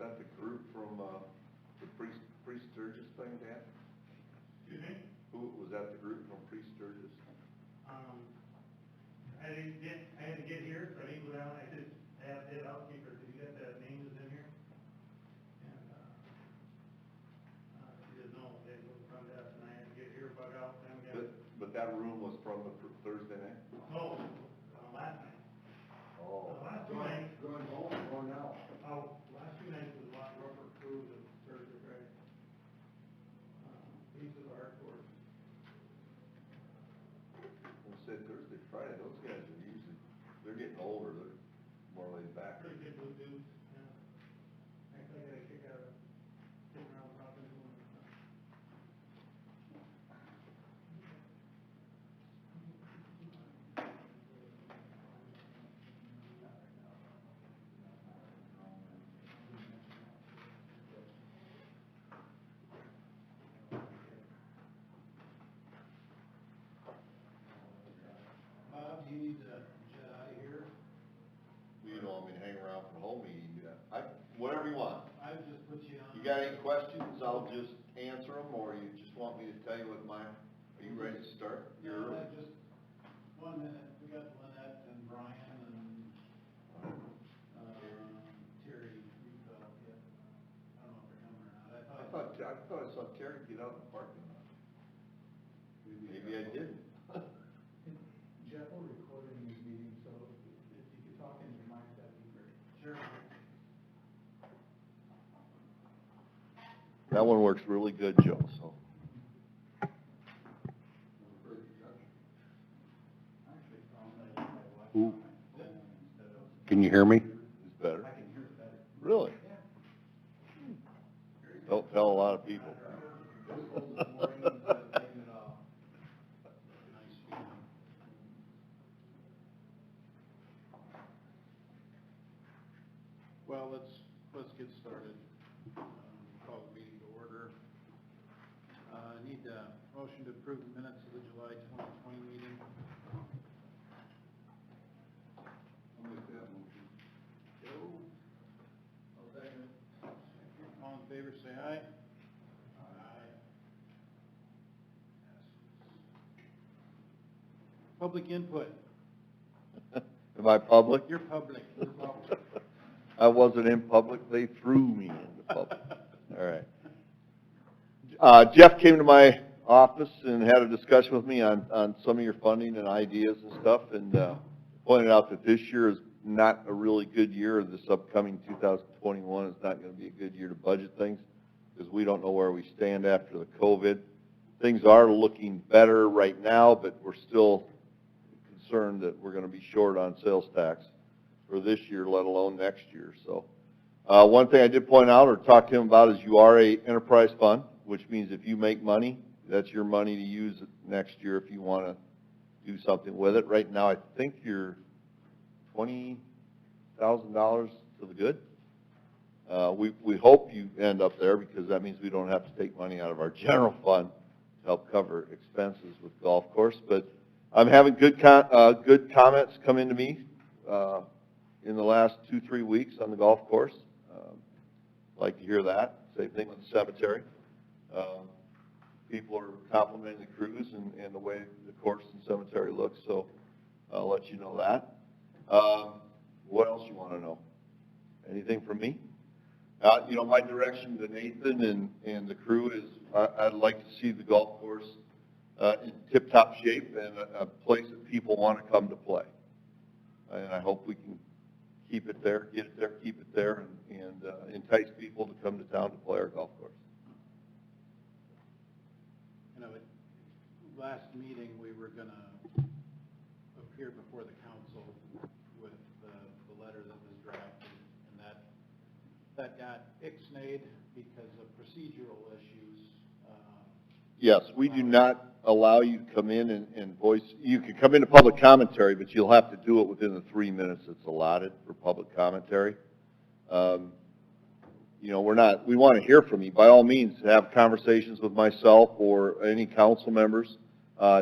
that the group from, the Priest Sturgis thing, Dan? Excuse me? Who, was that the group from Priest Sturgis? I had to get here, so I didn't go down, I just asked the housekeeper, did you get the names in here? And, she said, no, they moved from that, and I had to get here, bug out, then get. But that room was from the Thursday night? No, last night. Oh. Last two nights. Going home or going out? Oh, last two nights was a lot rougher crews and Thursday, Friday. These are the hardcore. I said Thursday, Friday, those guys are usually, they're getting older, they're more laid back. Pretty good blue dudes, yeah. Actually, I got a kick out of sitting around talking to them and stuff. Bob, do you need to jet out of here? You don't want me to hang around for the whole meeting, whatever you want. I would just put you on. You got any questions, I'll just answer them, or you just want me to tell you what are you ready to start? No, just 1 minute. We got Lynette and Brian and, Terry Reedveld, yeah. I don't know if they're coming or not. I thought I saw Terry get out in the parking lot. Maybe I didn't. Jeff will record these meetings, so if you could talk into your mic, that'd be great. Sure. That one works really good, Joe, so. Ooh. Can you hear me? It's better. I can hear it better. Really? Don't tell a lot of people. Well, let's get started. Call the meeting to order. I need a motion to approve the minutes of the July 2020 meeting. I'll make that motion. Joe? I'll second it. All in favor, say aye. Aye. Public input. Am I public? You're public. You're public. I wasn't in public, they threw me into public. All right. Jeff came to my office and had a discussion with me on some of your funding and ideas and stuff, and pointed out that this year is not a really good year. This upcoming 2021 is not going to be a good year to budget things, because we don't know where we stand after the COVID. Things are looking better right now, but we're still concerned that we're going to be short on sales tax for this year, let alone next year. So one thing I did point out or talk to him about is you are a enterprise fund, which means if you make money, that's your money to use next year if you want to do something with it. Right now, I think you're $20,000 to the good. We hope you end up there, because that means we don't have to take money out of our general fund to help cover expenses with golf course. But I'm having good comments come into me in the last 2-3 weeks on the golf course. Like to hear that. Same thing with the cemetery. People are complimenting the crews and the way the course and cemetery looks, so I'll let you know that. What else you want to know? Anything from me? My direction to Nathan and the crew is I'd like to see the golf course in tip-top shape and a place that people want to come to play. And I hope we can keep it there, get it there, keep it there, and entice people to come to town to play our golf course. Last meeting, we were going to appear before the council with the letter that was drafted, and that got ixnayed because of procedural issues. Yes, we do not allow you to come in and voice. You can come into public commentary, but you'll have to do it within the 3 minutes that's allotted for public commentary. We want to hear from you. By all means, have conversations with myself or any council members.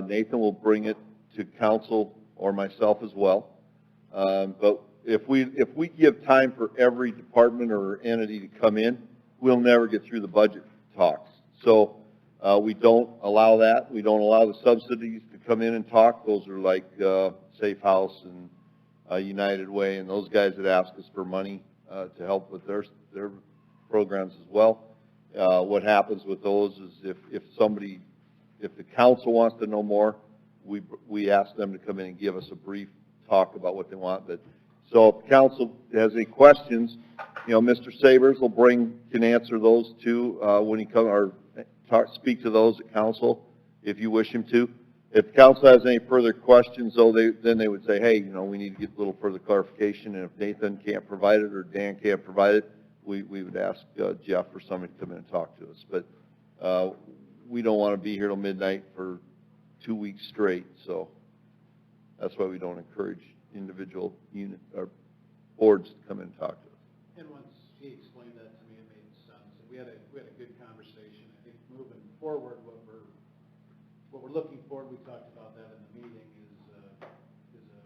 Nathan will bring it to council or myself as well. But if we give time for every department or entity to come in, we'll never get through the budget talks. So we don't allow that. We don't allow the subsidies to come in and talk. Those are like Safe House and United Way and those guys that ask us for money to help with their programs as well. What happens with those is if the council wants to know more, we ask them to come in and give us a brief talk about what they want. But so if the council has any questions, Mr. Sabers can answer those too when he comes, or speak to those at council if you wish him to. If the council has any further questions, though, then they would say, hey, we need to get a little further clarification, and if Nathan can't provide it or Dan can't provide it, we would ask Jeff or somebody to come in and talk to us. But we don't want to be here till midnight for 2 weeks straight, so that's why we don't encourage individual unit or boards to come in and talk to us. And once he explained that to me, it made sense. And we had a good conversation. I think moving forward, what we're looking for, we talked about that in the meeting, is a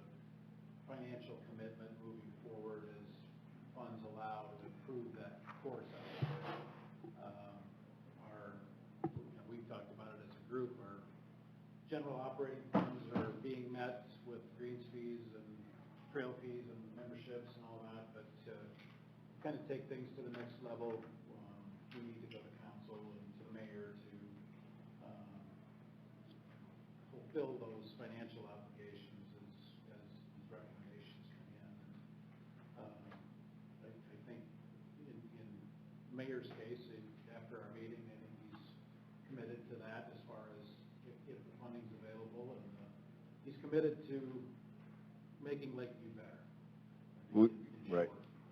financial commitment moving forward as funds allow to improve that course out there. We've talked about it as a group. Our general operating funds are being met with greens fees and trail fees and memberships and all that, but to kind of take things to the next level, we need to go to council and to the mayor to fulfill those financial obligations as recommendations come in. I think in the mayor's case, after our meeting, I think he's committed to that as far as if the funding's available, and he's committed to making Lakeview better. Right.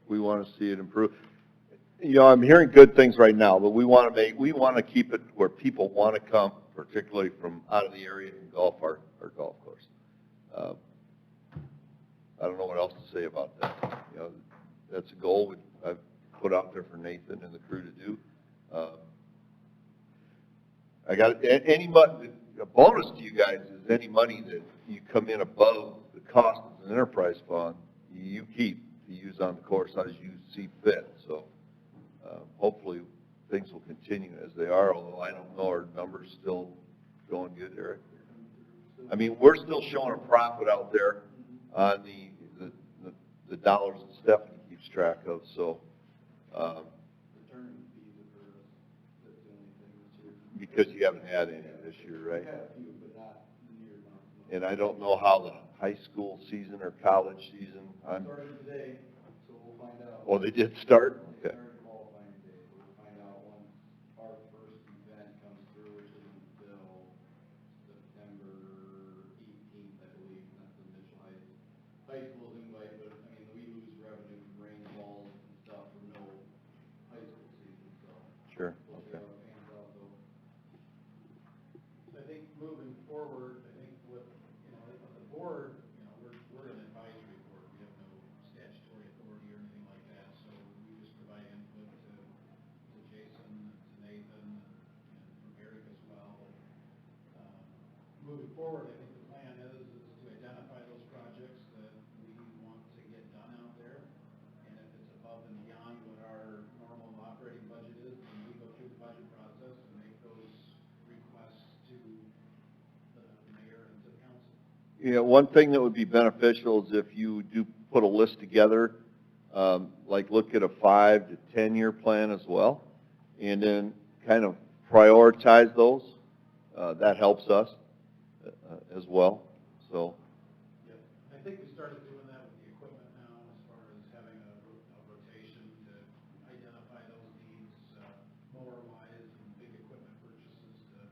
We want to see it improve. I'm hearing good things right now, but we want to keep it where people want to come, particularly from out of the area and golf our golf course. I don't know what else to say about that. That's a goal I've put out there for Nathan and the crew to do. I got any money. A bonus to you guys is any money that you come in above the cost of the enterprise fund, you keep to use on the course as you see fit. So hopefully things will continue as they are, although I don't know, our numbers still going good, Eric? I mean, we're still showing a profit out there on the dollars that Stephanie keeps track of. So Return fees are that's the only thing this year. because you haven't had any this year, right? We had a few, but not near enough. And I don't know how the high school season or college season. Started today, so we'll find out. Oh, they did start? Okay. Started qualifying today, so we'll find out once our first event comes through, which isn't until September 18th, I believe, and that's the initial high school's invite, but, I mean, we lose revenue from rain balls and stuff from no high school season, so. Sure, We'll see okay. how it pans out, though. So I think moving forward, I think with the board, we're an advisory board. We have no statutory authority or anything like that, so we just provide input to Jason, to Nathan, and from Eric as well. Moving forward, I think the plan is to identify those projects that we want to get done out there, and if it's above and beyond what our normal operating budget is, then we go through the budget process and make those requests to the mayor and to the council. One thing that would be beneficial is if you do put a list together, like look at a 5 to 10 year plan as well, and then kind of prioritize those. That helps us as well. So. Yep. I think we started doing that with the equipment now, as far as having a rotation to identify those needs, mower-wise and big equipment purchases to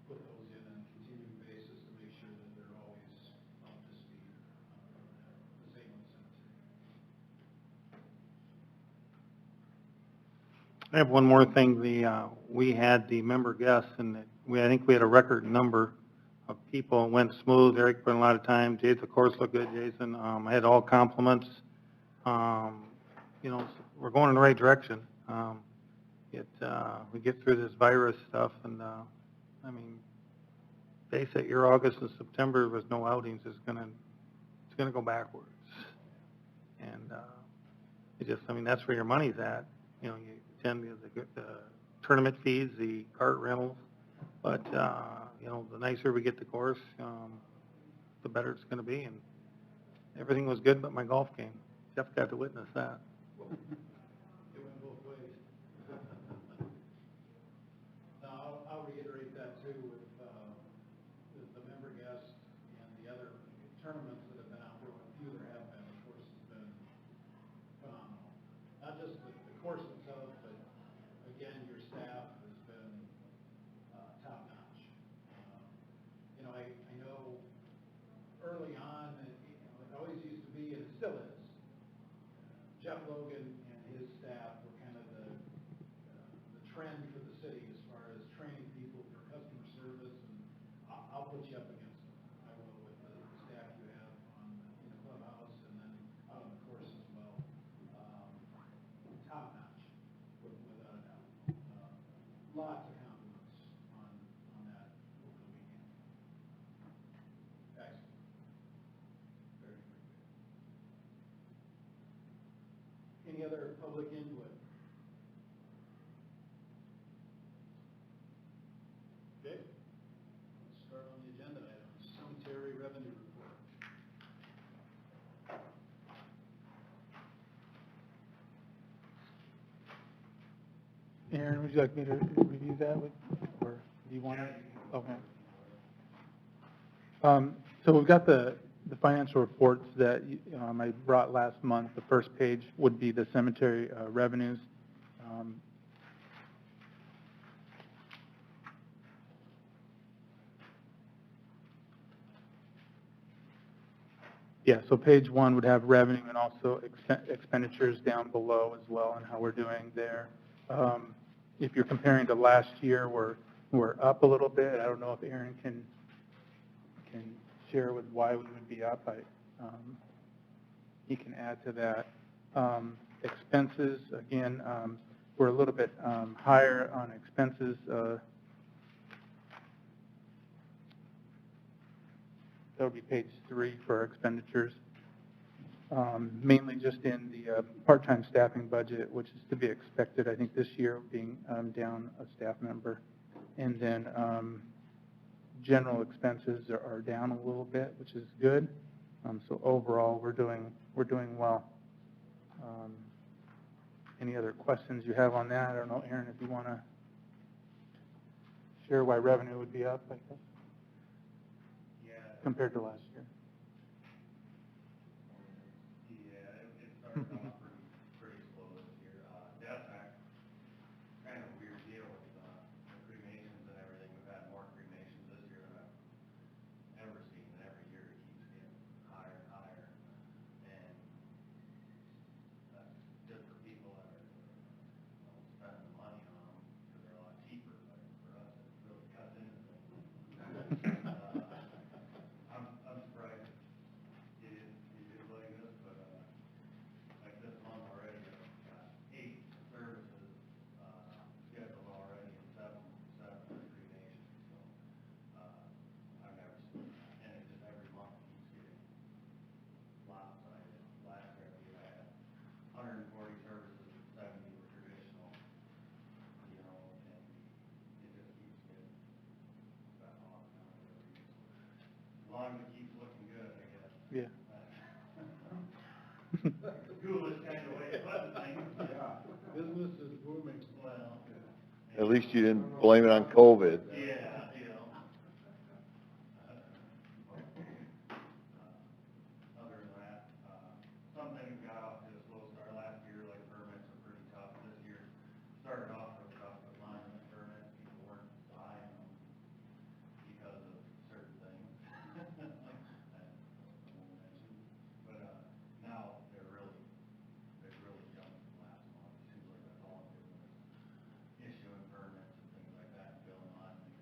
put those in on a continuing basis to make sure that they're always up to speed. The same with the cemetery. I have one more thing. We had the member guests, and I think we had a record number of people. It went smooth. Eric put in a lot of time. Jason, of course, looked good. Jason, I had all compliments. We're going in the right direction. We get through this virus stuff, and they said your August and September with no outings is gonna go backwards. And it just, I mean, that's where your money's at. You know, you attend the tournament fees, the cart rentals, but, you know, the nicer we get the course, the better it's going to be. And everything was good but my golf game. Jeff got to witness that. It went both ways. Now, I'll reiterate that too with the member guests and the other tournaments that have been out there. A few there have been, of course, has been phenomenal. Not just the course itself, but again, your staff has been top notch. You know, I know early on, you know, it always used to be, and it still is, Jeff Logan and his staff were kind of the trend for the city as far as training people for customer service, and I'll put you up against them. I will, with the staff you have in the clubhouse and then out on the course as well. Top notch, without a doubt. Lots of compliments on that over the weekend. Excellent. Very, very good. Any other public input? Okay, let's start on the agenda item, cemetery revenue report. Aaron, would you like me to review that, or do you want to? Okay. So we've got the financial reports that I brought last month. The first page would be the cemetery revenues. Yeah, so page one would have revenue and also expenditures down below as well, and how we're doing there. If you're comparing to last year, we're up a little bit. I don't know if Aaron can share with why we would be up. He can add to that. Expenses, again, we're a little bit higher on expenses. That would be page 3 for our expenditures. Mainly just in the part-time staffing budget, which is to be expected, I think, this year, being down a staff member. And then general expenses are down a little bit, which is good. So overall, we're doing well. Any other questions you have on that? I don't know, Aaron, if you want to share why revenue would be up, I guess, compared to last year. Yeah, it started off pretty slow this year. Death act, kind of a weird deal with the cremations and everything. We've had more cremations this year than I've ever seen, and every year it keeps getting higher and higher. And that's just for people that are spending the money on them, because they're a lot cheaper, but for us, it really cuts into things. I'm surprised you did like this, but like this month already, I've got 8 services scheduled already, and 7 cremations. So I've never seen that, and it just every month keeps getting lopsided. Last year I had 140 services, 70 were traditional, you know, and it just keeps getting better off now every year. As long as it keeps looking good, I guess. Yeah. Ghoulish kind of way to put things. Yeah, business is booming. Well, At least you didn't blame it on COVID. yeah, you know. Other than that, some things got off to a slow start last year, like permits were pretty tough. This year started off real tough with monument permits. People weren't buying them because of certain things. But now they've really jumped from last month. It seems like that's all I'm doing is issuing permits and things like that, and billing on, and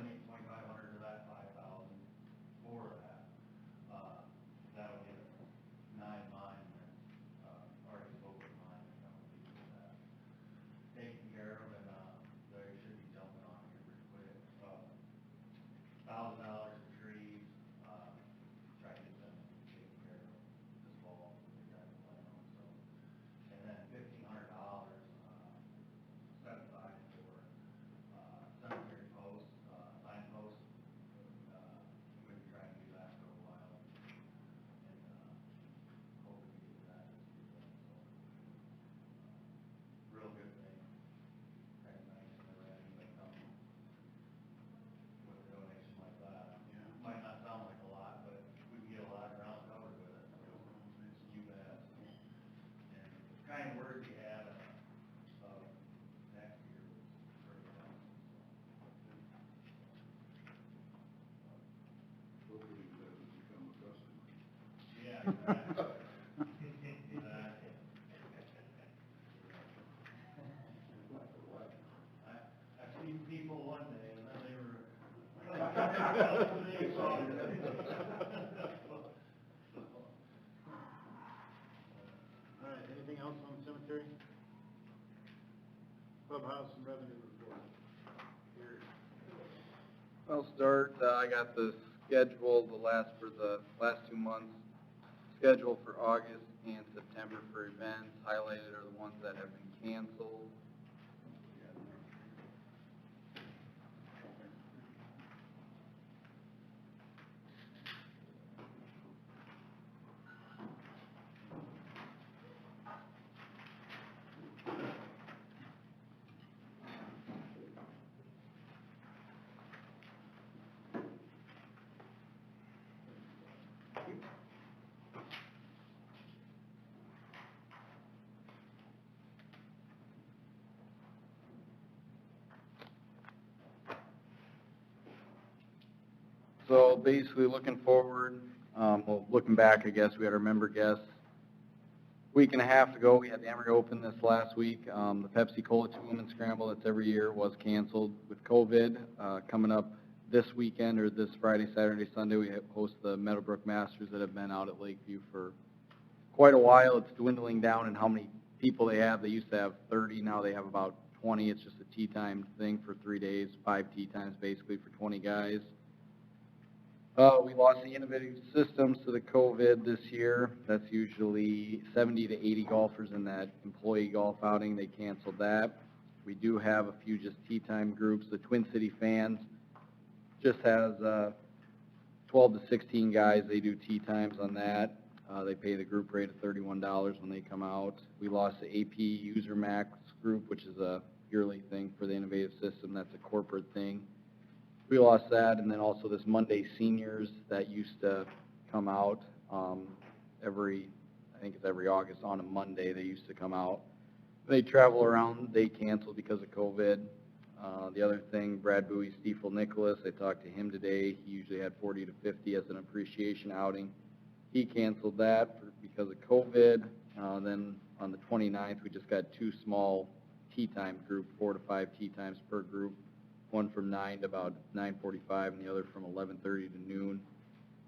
$2,500 of that 5,000 for that. That'll get 9 monuments, already spoken monuments, that would be for that. Taken care of, and, they should be jumping on here pretty quick. $1,000 of trees, try to get them taken care of this fall, we got to plan on, so. And then $1,500, set aside for, cemetery posts, signposts. We've been trying to do that for a while, and, hoping to get that this year, so. Real good thing, kind of nice, never had anybody come with a donation like that. Yeah. Might not sound like a lot, but we can get a lot of ground covered with it, so, you bet. And the kind of words you had, next year was pretty awesome, Hopefully it doesn't become a customer. so. Yeah, exactly. Exactly. I've seen people one day, and then they were. All right, anything else on cemetery? Clubhouse and revenue report. Here. I'll start, I got the schedule, for the last 2 months, schedule for August and September for events. Highlighted are the ones that have been canceled. So basically, looking forward, well, looking back, I guess, we had our member guests. Week and a half ago, we had the Emery Open this last week. The Pepsi Cola 2 Women Scramble that's every year was canceled with COVID. Coming up this weekend, or this Friday, Saturday, Sunday, we host the Meadowbrook Masters that have been out at Lakeview for quite a while. It's dwindling down in how many people they have. They used to have 30, now they have about 20. It's just a tee time thing for 3 days, 5 tee times basically for 20 guys. We lost the innovative systems to the COVID this year. That's usually 70 to 80 golfers in that employee golf outing. They canceled that. We do have a few just tee time groups. The Twin City Fans just has 12 to 16 guys. They do tee times on that. They pay the group rate of $31 when they come out. We lost the AP User Max group, which is a yearly thing for the innovative system. That's a corporate thing. We lost that, and then also this Monday Seniors that used to come out I think it's every August on a Monday they used to come out. They travel around, they canceled because of COVID. The other thing, Brad Bowie, Stiefel Nicholas, I talked to him today. He usually had 40 to 50 as an appreciation outing. He canceled that because of COVID. Then on the 29th, we just got 2 small tee time group, 4 to 5 tee times per group. One from 9 to about 9:45, and the other from 11:30 to noon.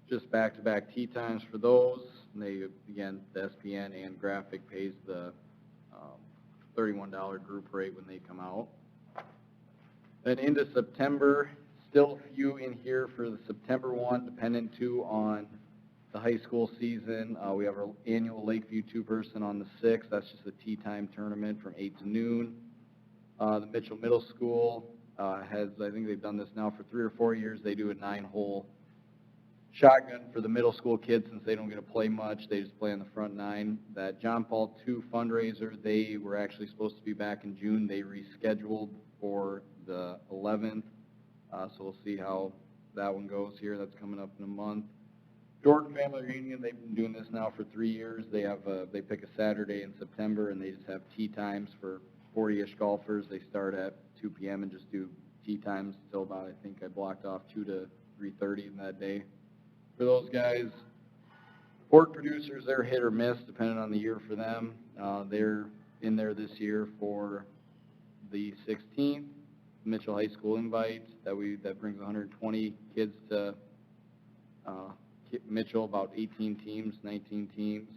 Just back-to-back tee times for those. And they, again, the SPN and Graphic pays the $31 group rate when they come out. Then into September, still a few in here for the September one, dependent too on the high school season. We have our annual Lakeview 2-person on the 6th. That's just a tee time tournament from 8 to noon. The Mitchell Middle School I think they've done this now for 3 or 4 years. They do a 9-hole shotgun for the middle school kids since they don't get to play much. They just play on the front 9. That John Paul II fundraiser, they were actually supposed to be back in June. They rescheduled for the 11th. So we'll see how that one goes here. That's coming up in a month. Jordan Family Reunion, they've been doing this now for 3 years. They pick a Saturday in September, and they just have tee times for 40-ish golfers. They start at 2 p.m. and just do tee times till about, I think I blocked off 2 to 3:30 in that day. For those guys, pork producers, they're hit or miss depending on the year for them. They're in there this year for the 16th. Mitchell High School invite that brings 120 kids to Mitchell, about 18 teams, 19 teams.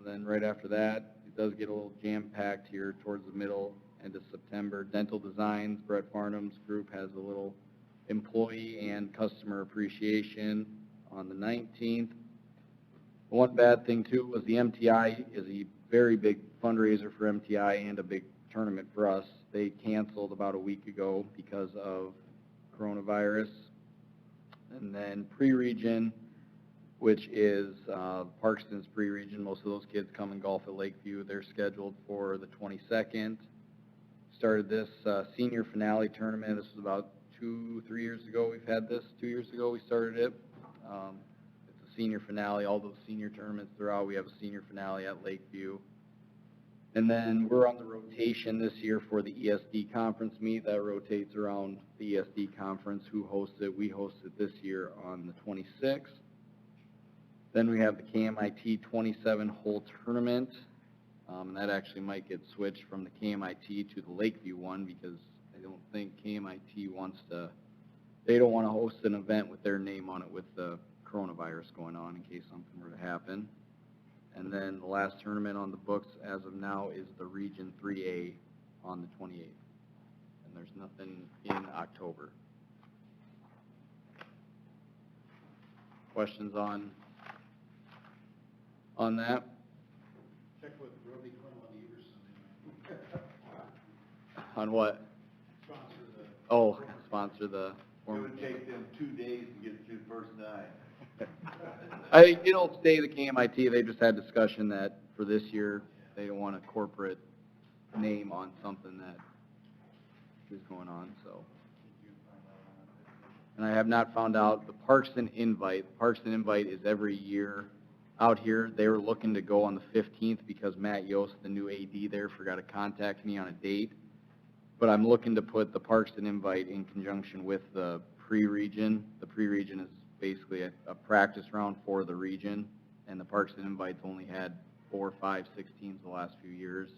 Then right after that, it does get a little jam-packed here towards the middle, end of September. Dental Designs, Brett Farnham's group has a little employee and customer appreciation on the 19th. One bad thing too was the MTI is a very big fundraiser for MTI and a big tournament for us. They canceled about a week ago because of coronavirus. And then pre-region, which is Parkston's pre-region. Most of those kids come and golf at Lakeview. They're scheduled for the 22nd. Started this senior finale tournament. This was about 2-3 years ago. We've had this 2 years ago. We started it. It's a senior finale. All those senior tournaments throughout, we have a senior finale at Lakeview. And then we're on the rotation this year for the ESD conference meet. That rotates around the ESD conference. Who hosts it? We host it this year on the 26th. Then we have the KMIT 27-hole tournament. And that actually might get switched from the KMIT to the Lakeview one because I don't think KMIT wants to, they don't want to host an event with their name on it with the coronavirus going on in case something were to happen. And then the last tournament on the books as of now is the Region 3A on the 28th. And there's nothing in October. Questions on that? Check with Roby Quinn on Everson. On what? Sponsor the. Oh, sponsor the. It would take them 2 days to get through the first 9. It'll stay the KMIT. They just had discussion that for this year, they don't want a corporate name on something that is going on, so. And I have not found out the Parkston invite. The Parkston invite is every year out here. They were looking to go on the 15th because Matt Yost, the new AD there, forgot to contact me on a date. But I'm looking to put the Parkston invite in conjunction with the pre-region. The pre-region is basically a practice round for the region, and the Parkston Invites only had 4, 5, 6 teams the last few years.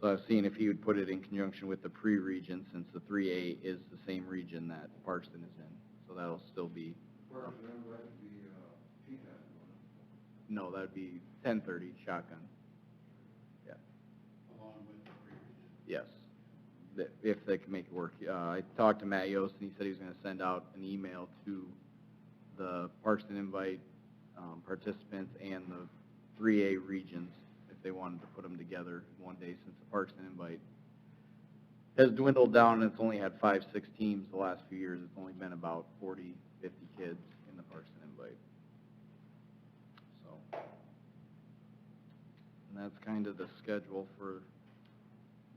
So I was seeing if he would put it in conjunction with the pre-region, since the 3A is the same region that Parkston is in. So that'll still be. No, that'd be 10:30 shotgun. Yeah. Along with the pre-region. Yes. If they can make it work. I talked to Matt Yost, and he said he was going to send out an email to the Parkston Invite participants and the 3A regions if they wanted to put them together one day, since the Parkston Invite has dwindled down and it's only had 5, 6 teams the last few years. It's only been about 40, 50 kids in the Parkston Invite. So, and that's kind of the schedule for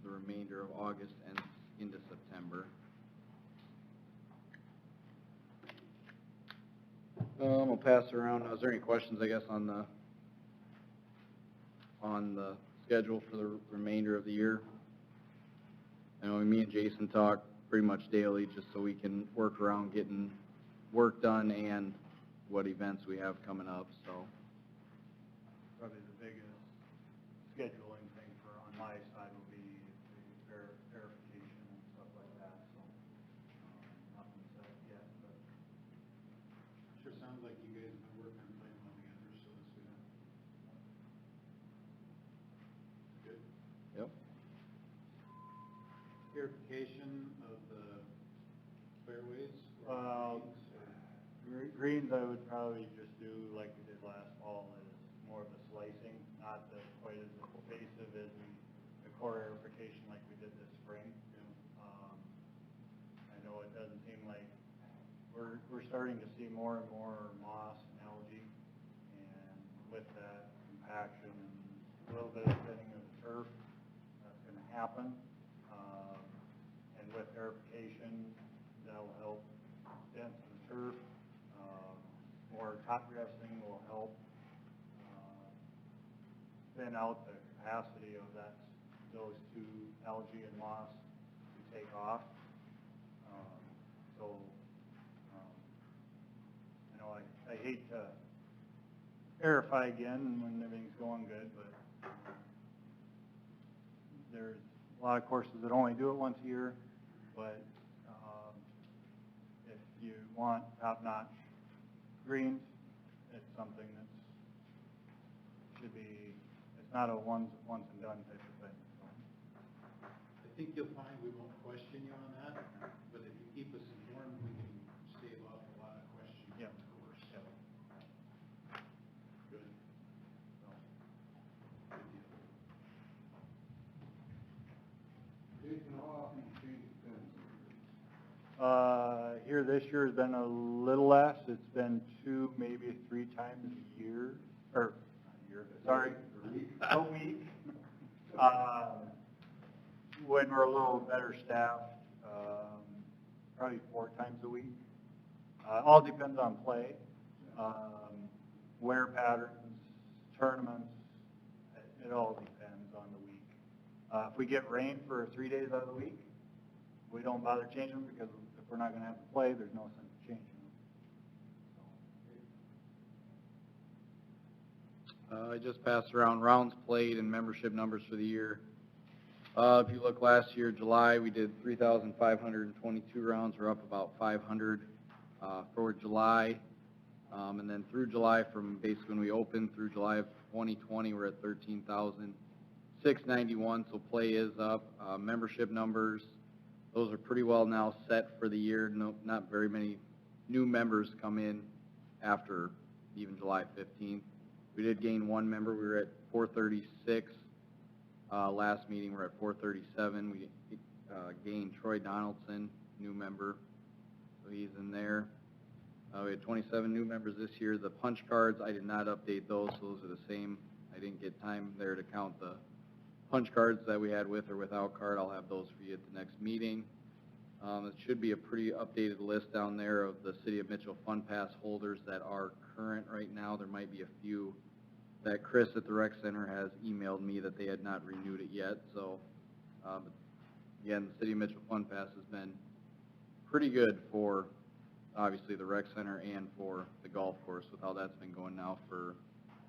the remainder of August and into September. I'll pass it around. Is there any questions, I guess, on the schedule for the remainder of the year? I know me and Jason talk pretty much daily just so we can work around getting work done and what events we have coming up, so. Probably the biggest scheduling thing on my side will be the verification and stuff like that, so, nothing set yet, but. Sure sounds like you guys have been working on playing well together, so that's good. Good. Yep. Verification of the fairways? Greens I would probably just do like we did last fall, is more of a slicing, not quite as invasive as the core aerification like we did this spring. I know it doesn't seem like, we're starting to see more and more moss and algae, and with that compaction and a little bit of thinning of the turf, that's going to happen. And with aerification, that'll help dense the turf. More top dressing will help thin out the capacity of those two, algae and moss, to take off. You know, I hate to aerify again when everything's going good, but there's a lot of courses that only do it once a year. but, if you want top-notch greens, it's something that's, should be, it's not a once and done type of thing, so. I think you'll find we won't question you on that, but if you keep us informed, we can save off a lot of questions, Yeah. of course. Yeah. Good. So, good deal. Jason, how often do you change the fence? Here this year has been a little less. It's been 2, maybe 3 times a year, or not a year, sorry, a week. When we're a little better staffed, probably 4 times a week. All depends on play, wear patterns, tournaments. It all depends on the week. If we get rain for 3 days out of the week, we don't bother changing them because if we're not going to have to play, there's no sense in changing them. I just passed around rounds played and membership numbers for the year. If you look last year, July, we did 3,522 rounds. We're up about 500 for July. And then through July, from basically when we opened through July of 2020, we're at 13,691. So play is up. Membership numbers, those are pretty well now set for the year. No, not very many new members come in after even July 15th. We did gain 1 member. We were at 436. Last meeting, we're at 437. We gained Troy Donaldson, new member, so he's in there. We had 27 new members this year. The punch cards, I did not update those, so those are the same. I didn't get time there to count the punch cards that we had with or without card. I'll have those for you at the next meeting. It should be a pretty updated list down there of the City of Mitchell Fund Pass holders that are current right now. There might be a few that Chris at the rec center has emailed me that they had not renewed it yet. So, again, the City of Mitchell Fund Pass has been pretty good for, obviously, the rec center and for the golf course with how that's been going now for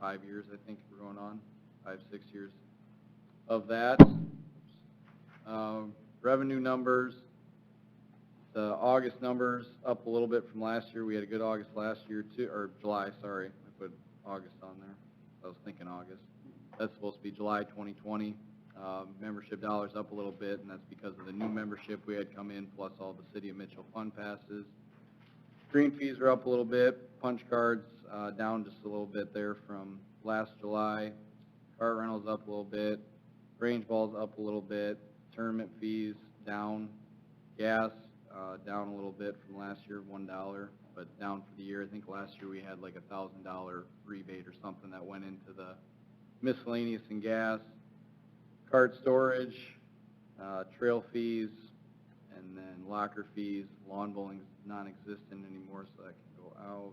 5 years, I think we're going on, 5, 6 years of that. Revenue numbers, the August numbers up a little bit from last year. We had a good August last year too, or July, sorry. I put August on there. I was thinking August. That's supposed to be July 2020. Membership dollars up a little bit, and that's because of the new membership we had come in, plus all the City of Mitchell Fund Passes. Green fees are up a little bit. Punch cards down just a little bit there from last July. Cart rentals up a little bit. Range balls up a little bit. Tournament fees down. Gas down a little bit from last year, $1, but down for the year. I think last year we had like $1,000 rebate or something that went into the miscellaneous and gas. Cart storage, trail fees, and then locker fees. Lawn bowling's non-existent anymore, so that can go out.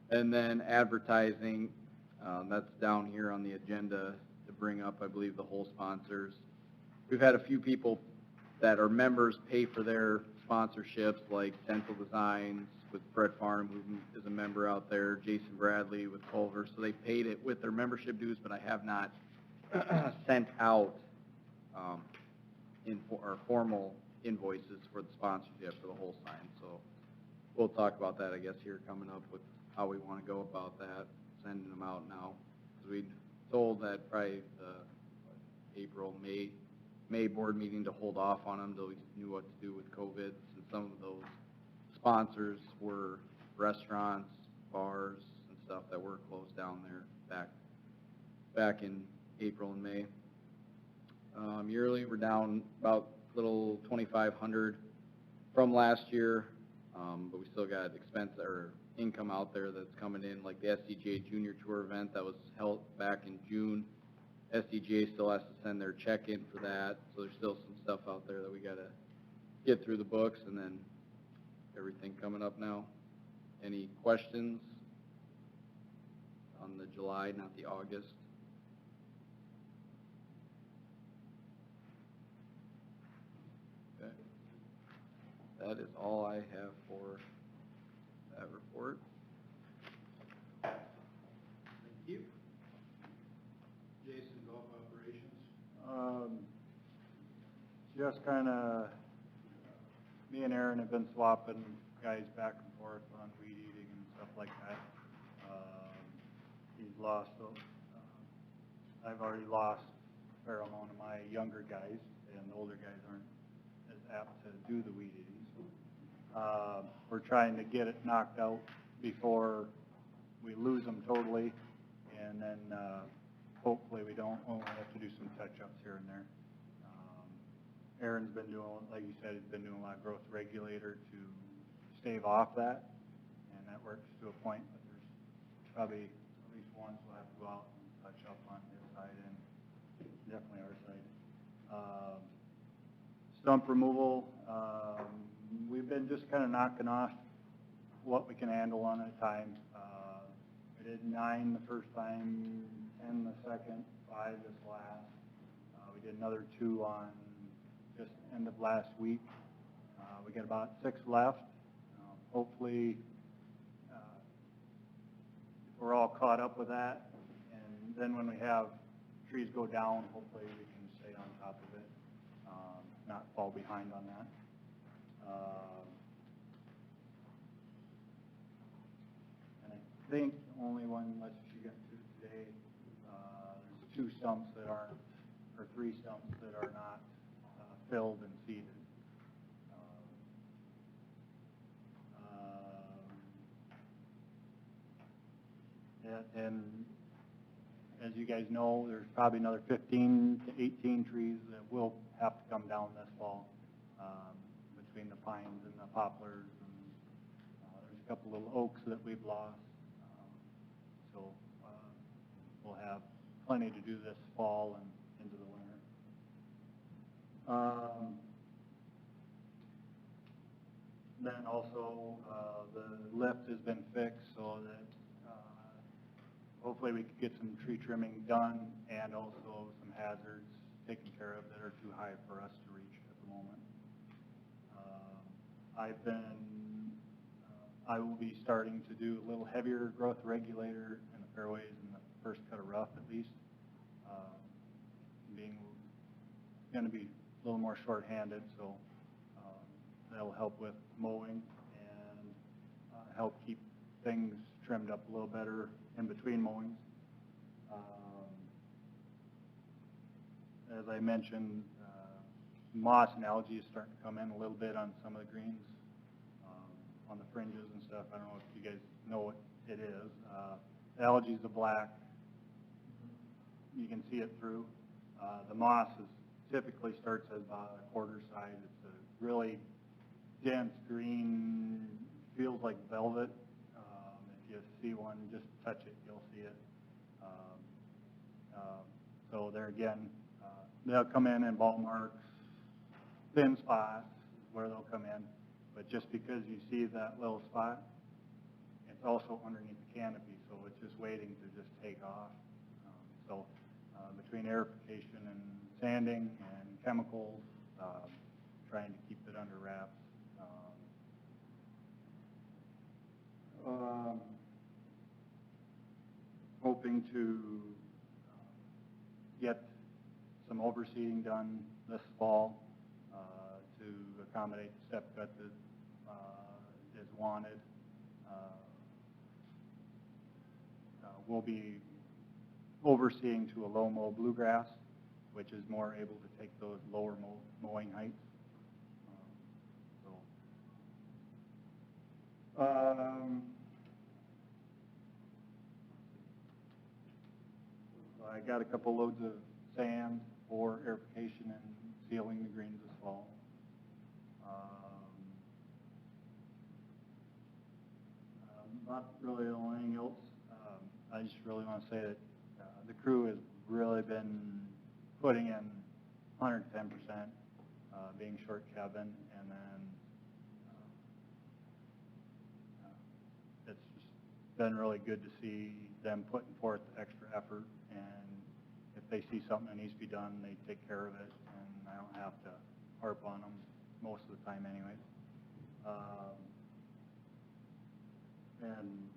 And then advertising, that's down here on the agenda to bring up, I believe, the whole sponsors. We've had a few people that are members pay for their sponsorships, like Dental Designs with Brett Farnham, who is a member out there, Jason Bradley with Culver. So they paid it with their membership dues, but I have not sent out our formal invoices for the sponsorship for the whole sign. So we'll talk about that, I guess, here coming up with how we want to go about that, sending them out now. Because we told that probably the April, May board meeting to hold off on them until we knew what to do with COVID, since some of those sponsors were restaurants, bars, and stuff that were closed down there back in April and May. Yearly, we're down about little 2,500 from last year, but we still got expense or income out there that's coming in, like the SDGA Junior Tour event that was held back in June. SDGA still has to send their check in for that, so there's still some stuff out there that we got to get through the books, and then everything coming up now. Any questions on the July, not the August? Okay. That is all I have for that report. Thank you. Jason, golf operations? Just kind of me and Aaron have been swapping guys back and forth on weed eating and stuff like that. He's lost, I've already lost a fair amount of my younger guys, and the older guys aren't as apt to do the weed eating. So, we're trying to get it knocked out before we lose them totally, and then hopefully we don't only have to do some touch-ups here and there. Aaron's been doing, like you said, he's been doing a lot of growth regulator to stave off that, and that works to a point, but there's probably at least once we'll have to go out and touch up on his side and definitely our side. Stump removal, we've been just kind of knocking off what we can handle on at a time. We did 9 the first time, 10 the second, 5 this last. We did another 2 on just end of last week. We got about 6 left. Hopefully, we're all caught up with that, and then when we have trees go down, hopefully we can stay on top of it, not fall behind on that. And I think the only one, unless you get to today, there's 2 stumps that aren't, or 3 stumps that are not filled and seeded. And as you guys know, there's probably another 15 to 18 trees that will have to come down this fall, between the pines and the poplars, and there's a couple little oaks that we've lost. So we'll have plenty to do this fall and into the winter. Then also, the lift has been fixed so that hopefully we could get some tree trimming done and also some hazards taken care of that are too high for us to reach at the moment. I will be starting to do a little heavier growth regulator in the fairways in the first cut of rough at least. Being going to be a little more short-handed, so that'll help with mowing and help keep things trimmed up a little better in between mowings. As I mentioned, moss and algae is starting to come in a little bit on some of the greens, on the fringes and stuff. I don't know if you guys know what it is. Algae is the black. You can see it through. The moss typically starts at about a quarter size. It's a really dense green, feels like velvet. If you see one, just touch it, you'll see it. So there again, they'll come in ball marks, thin spots where they'll come in. But just because you see that little spot, it's also underneath the canopy, so it's just waiting to just take off. So between aerification and sanding and chemicals, trying to keep it under wraps. Hoping to get some overseeding done this fall to accommodate the step cut that is wanted. We'll be overseeing to a low mow bluegrass, which is more able to take those lower mowing heights. I got a couple loads of sand for aerification and sealing the greens this fall. Not really anything else. I just really want to say that the crew has really been putting in 110%, being short cabin, and then it's just been really good to see them putting forth extra effort, and if they see something that needs to be done, they take care of it, and I don't have to harp on them most of the time anyways. And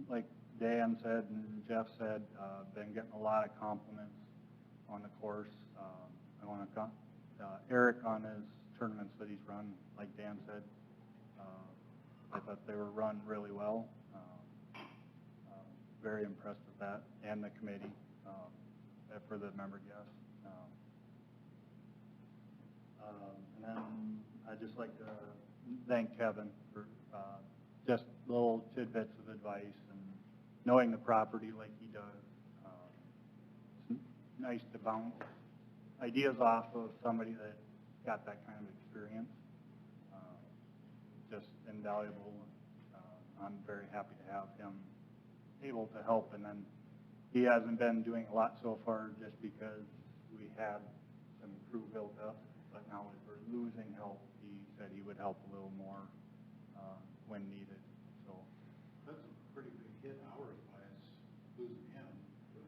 like Dan said and Jeff said, been getting a lot of compliments on the course. I want to Eric on his tournaments that he's run, like Dan said. I thought they were run really well. Very impressed with that, and the committee for the member guests. And then I'd just like to thank Kevin for just little tidbits of advice and knowing the property like he does. It's nice to bounce ideas off of somebody that got that kind of experience. Just invaluable. I'm very happy to have him able to help, and then he hasn't been doing a lot so far just because we had some crew built up, but now as we're losing help, he said he would help a little more when needed. So That's a pretty big hit hours-wise, losing him. But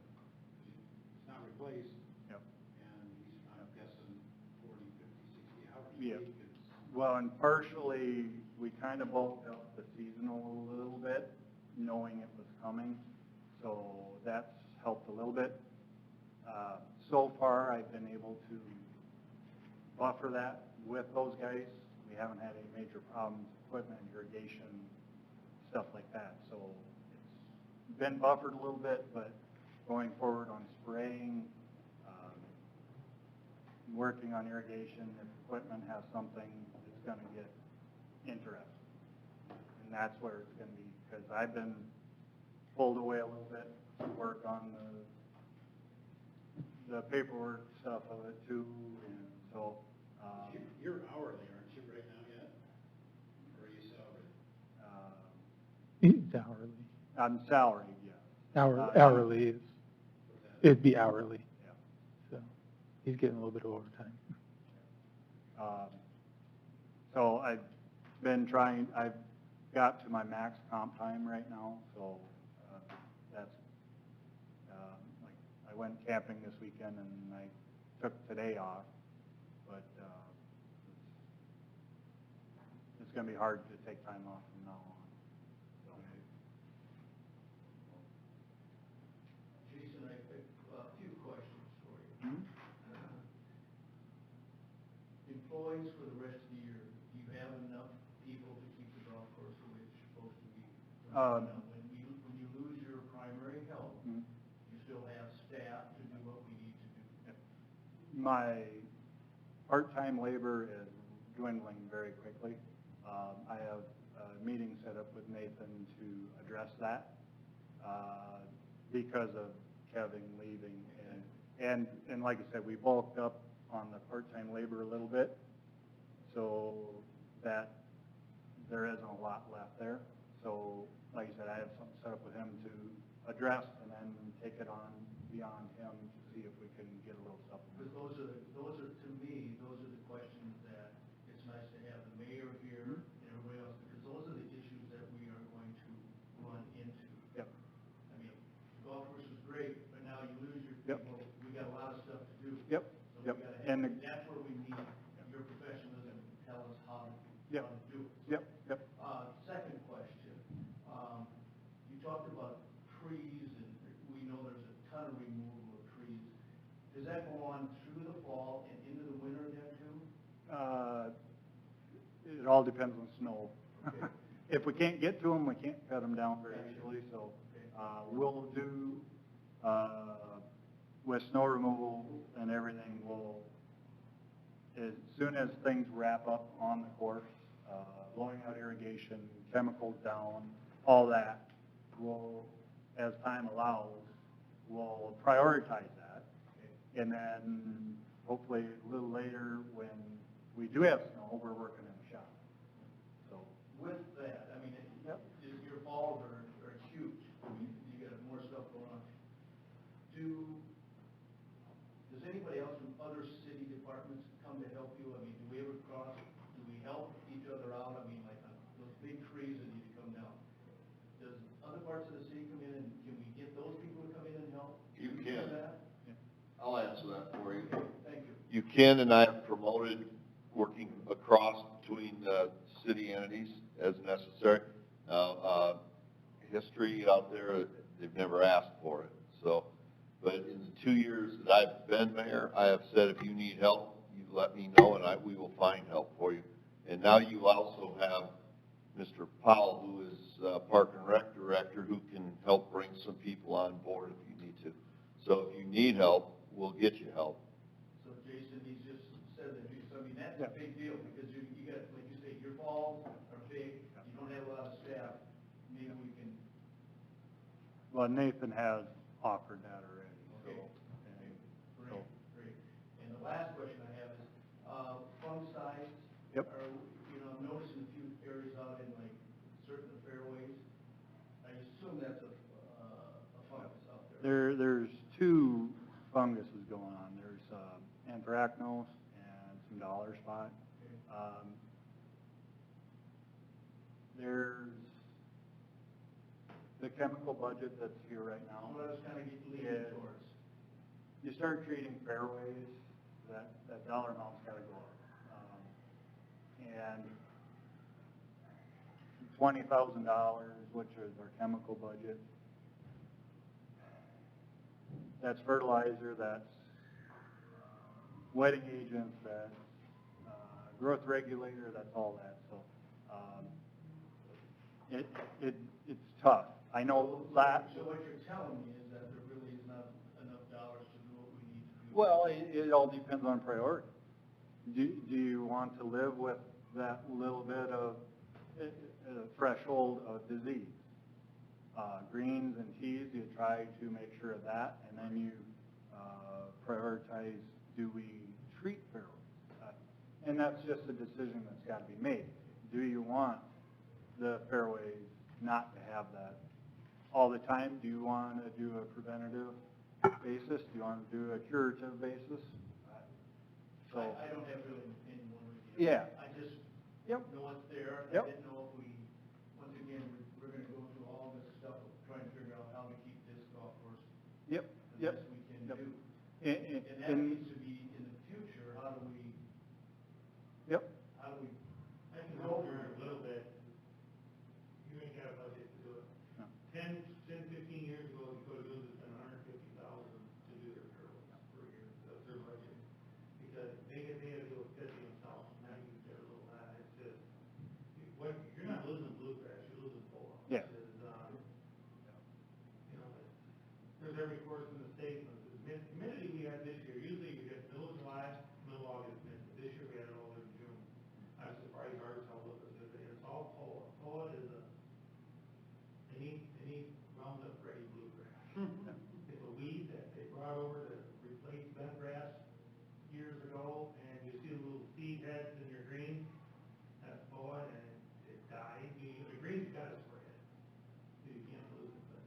he's not replaced, yep. and he's, I'm guessing, 40, 50, 60 hours a Yeah. week. Well, and partially, we kind of bulked up the seasonal a little bit, knowing it was coming, so that's helped a little bit. So far, I've been able to buffer that with those guys. We haven't had any major problems, equipment, irrigation, stuff like that. So it's been buffered a little bit, but going forward on spraying, working on irrigation, if equipment has something, it's going to get interesting. And that's where it's going to be, because I've been pulled away a little bit to work on the paperwork stuff of it too, and so. You're hourly, aren't you, right now yet? Or are you salaried? It's hourly. I'm salaried, yeah. Hourly is, it'd be hourly. Yeah. So he's getting a little bit of overtime. So I've been trying, I've got to my max comp time right now, so that's, like, I went camping this weekend and I took today off, but it's going to be hard to take time off from now on. So. Jason, I have a few questions for you. Employees for the rest of the year, do you have enough people to keep the golf course the way it's supposed to be? Now, when you lose your primary help, you still have staff to do what we need to do. My part-time labor is dwindling very quickly. I have a meeting set up with Nathan to address that because of Kevin leaving. And like I said, we bulked up on the part-time labor a little bit, so that there isn't a lot left there. So like I said, I have something set up with him to address and then take it on beyond him to see if we can get a little supplement. Because those are, to me, those are the questions that it's nice to have the mayor here and everybody else, because those are the issues that we are going to run into. Yep. I mean, the golf course is great, but now you lose your Yep. people, we got a lot of stuff to do. Yep. So Yep. we gotta And have, that's where we need your professionalism to tell us how Yep. to do it. Yep. Yep. Second question, you talked about trees, and we know there's a ton of removal of trees. Does that go on through the fall and into the winter then too? It all depends on snow. Okay. If we can't get to them, we can't cut them down very easily, so we'll do, with snow removal and everything, we'll, as soon as things wrap up on the course, blowing out irrigation, chemicals down, all that, we'll, as time allows, we'll prioritize that. And then hopefully a little later, when we do have snow, we're working in the shop. So. With that, I mean, your falls are huge. I mean, you got more stuff going on. Does anybody else from other city departments come to help you? I mean, do we help each other out? I mean, like those big trees that need to come down. Does other parts of the city come in, and can we get those people to come in and help? You Do can. that? I'll answer that for you. Okay, thank you. You can, and I have promoted working across between city entities as necessary. History out there, they've never asked for it. So, but in the 2 years that I've been mayor, I have said, if you need help, you let me know, and we will find help for you. And now you also have Mr. Powell, who is Park and Rec Director, who can help bring some people on board if you need to. So if you need help, we'll get you help. So Jason, he's just said that, so I mean, that's a big deal, because you got, like you say, your falls are big, you don't have a lot of staff, maybe we can. Well, Nathan has offered that already, so. Okay. Great, great. And the last question I have is, fungicides. Yep. Are, I'm noticing a few areas out in like certain fairways. I assume that's a fungus out there. There's two funguses going on. There's anthracnose and some dollar spot. There's the chemical budget that's here right now. What I was kind of leaning Yeah. towards. You start treating fairways, that dollar amount's got to go up. And $20,000, which is our chemical budget. That's fertilizer, that's wetting agents, that's growth regulator, that's all that. So it's tough. I know that. So what you're telling me is that there really is not enough dollars to do what we need to do. Well, it all depends on priority. Do you want to live with that little bit of threshold of disease? Greens and teas, you try to make sure of that, and then you prioritize, do we treat fairways? And that's just a decision that's got to be made. Do you want the fairways not to have that all the time? Do you want to do a preventative basis? Do you want to do a curative basis? So I don't have really an opinion one way or the other. Yeah. I just Yep. know what's there. Yep. I didn't know if we, once again, we're going to go through all this stuff of trying to figure out how to keep this golf course Yep. the Yep. best we can Yep. do. And And that needs to be in the future. How do we, yep. how do we? I can help you a little bit. You ain't got a budget to do it. No. 10, 15 years ago, you could have spent $150,000 to do their fairways per year. That's their budget. Because they had to do a 50 themselves, now you can get a little of that. It's just, you're not losing bluegrass, you're losing polo. Yeah. It's, there's every course in the state, and the humidity we had this year, usually we get middle of July, middle of August, and this year we had it all in June. I was surprised ours held up as good, and it's all polo. Polo is they need Roundup ready bluegrass. It's a weed that they brought over to replace bentgrass years ago, and you see the little seed heads in your green, that's polo, and it died. The green's got to spray it, so you can't lose it,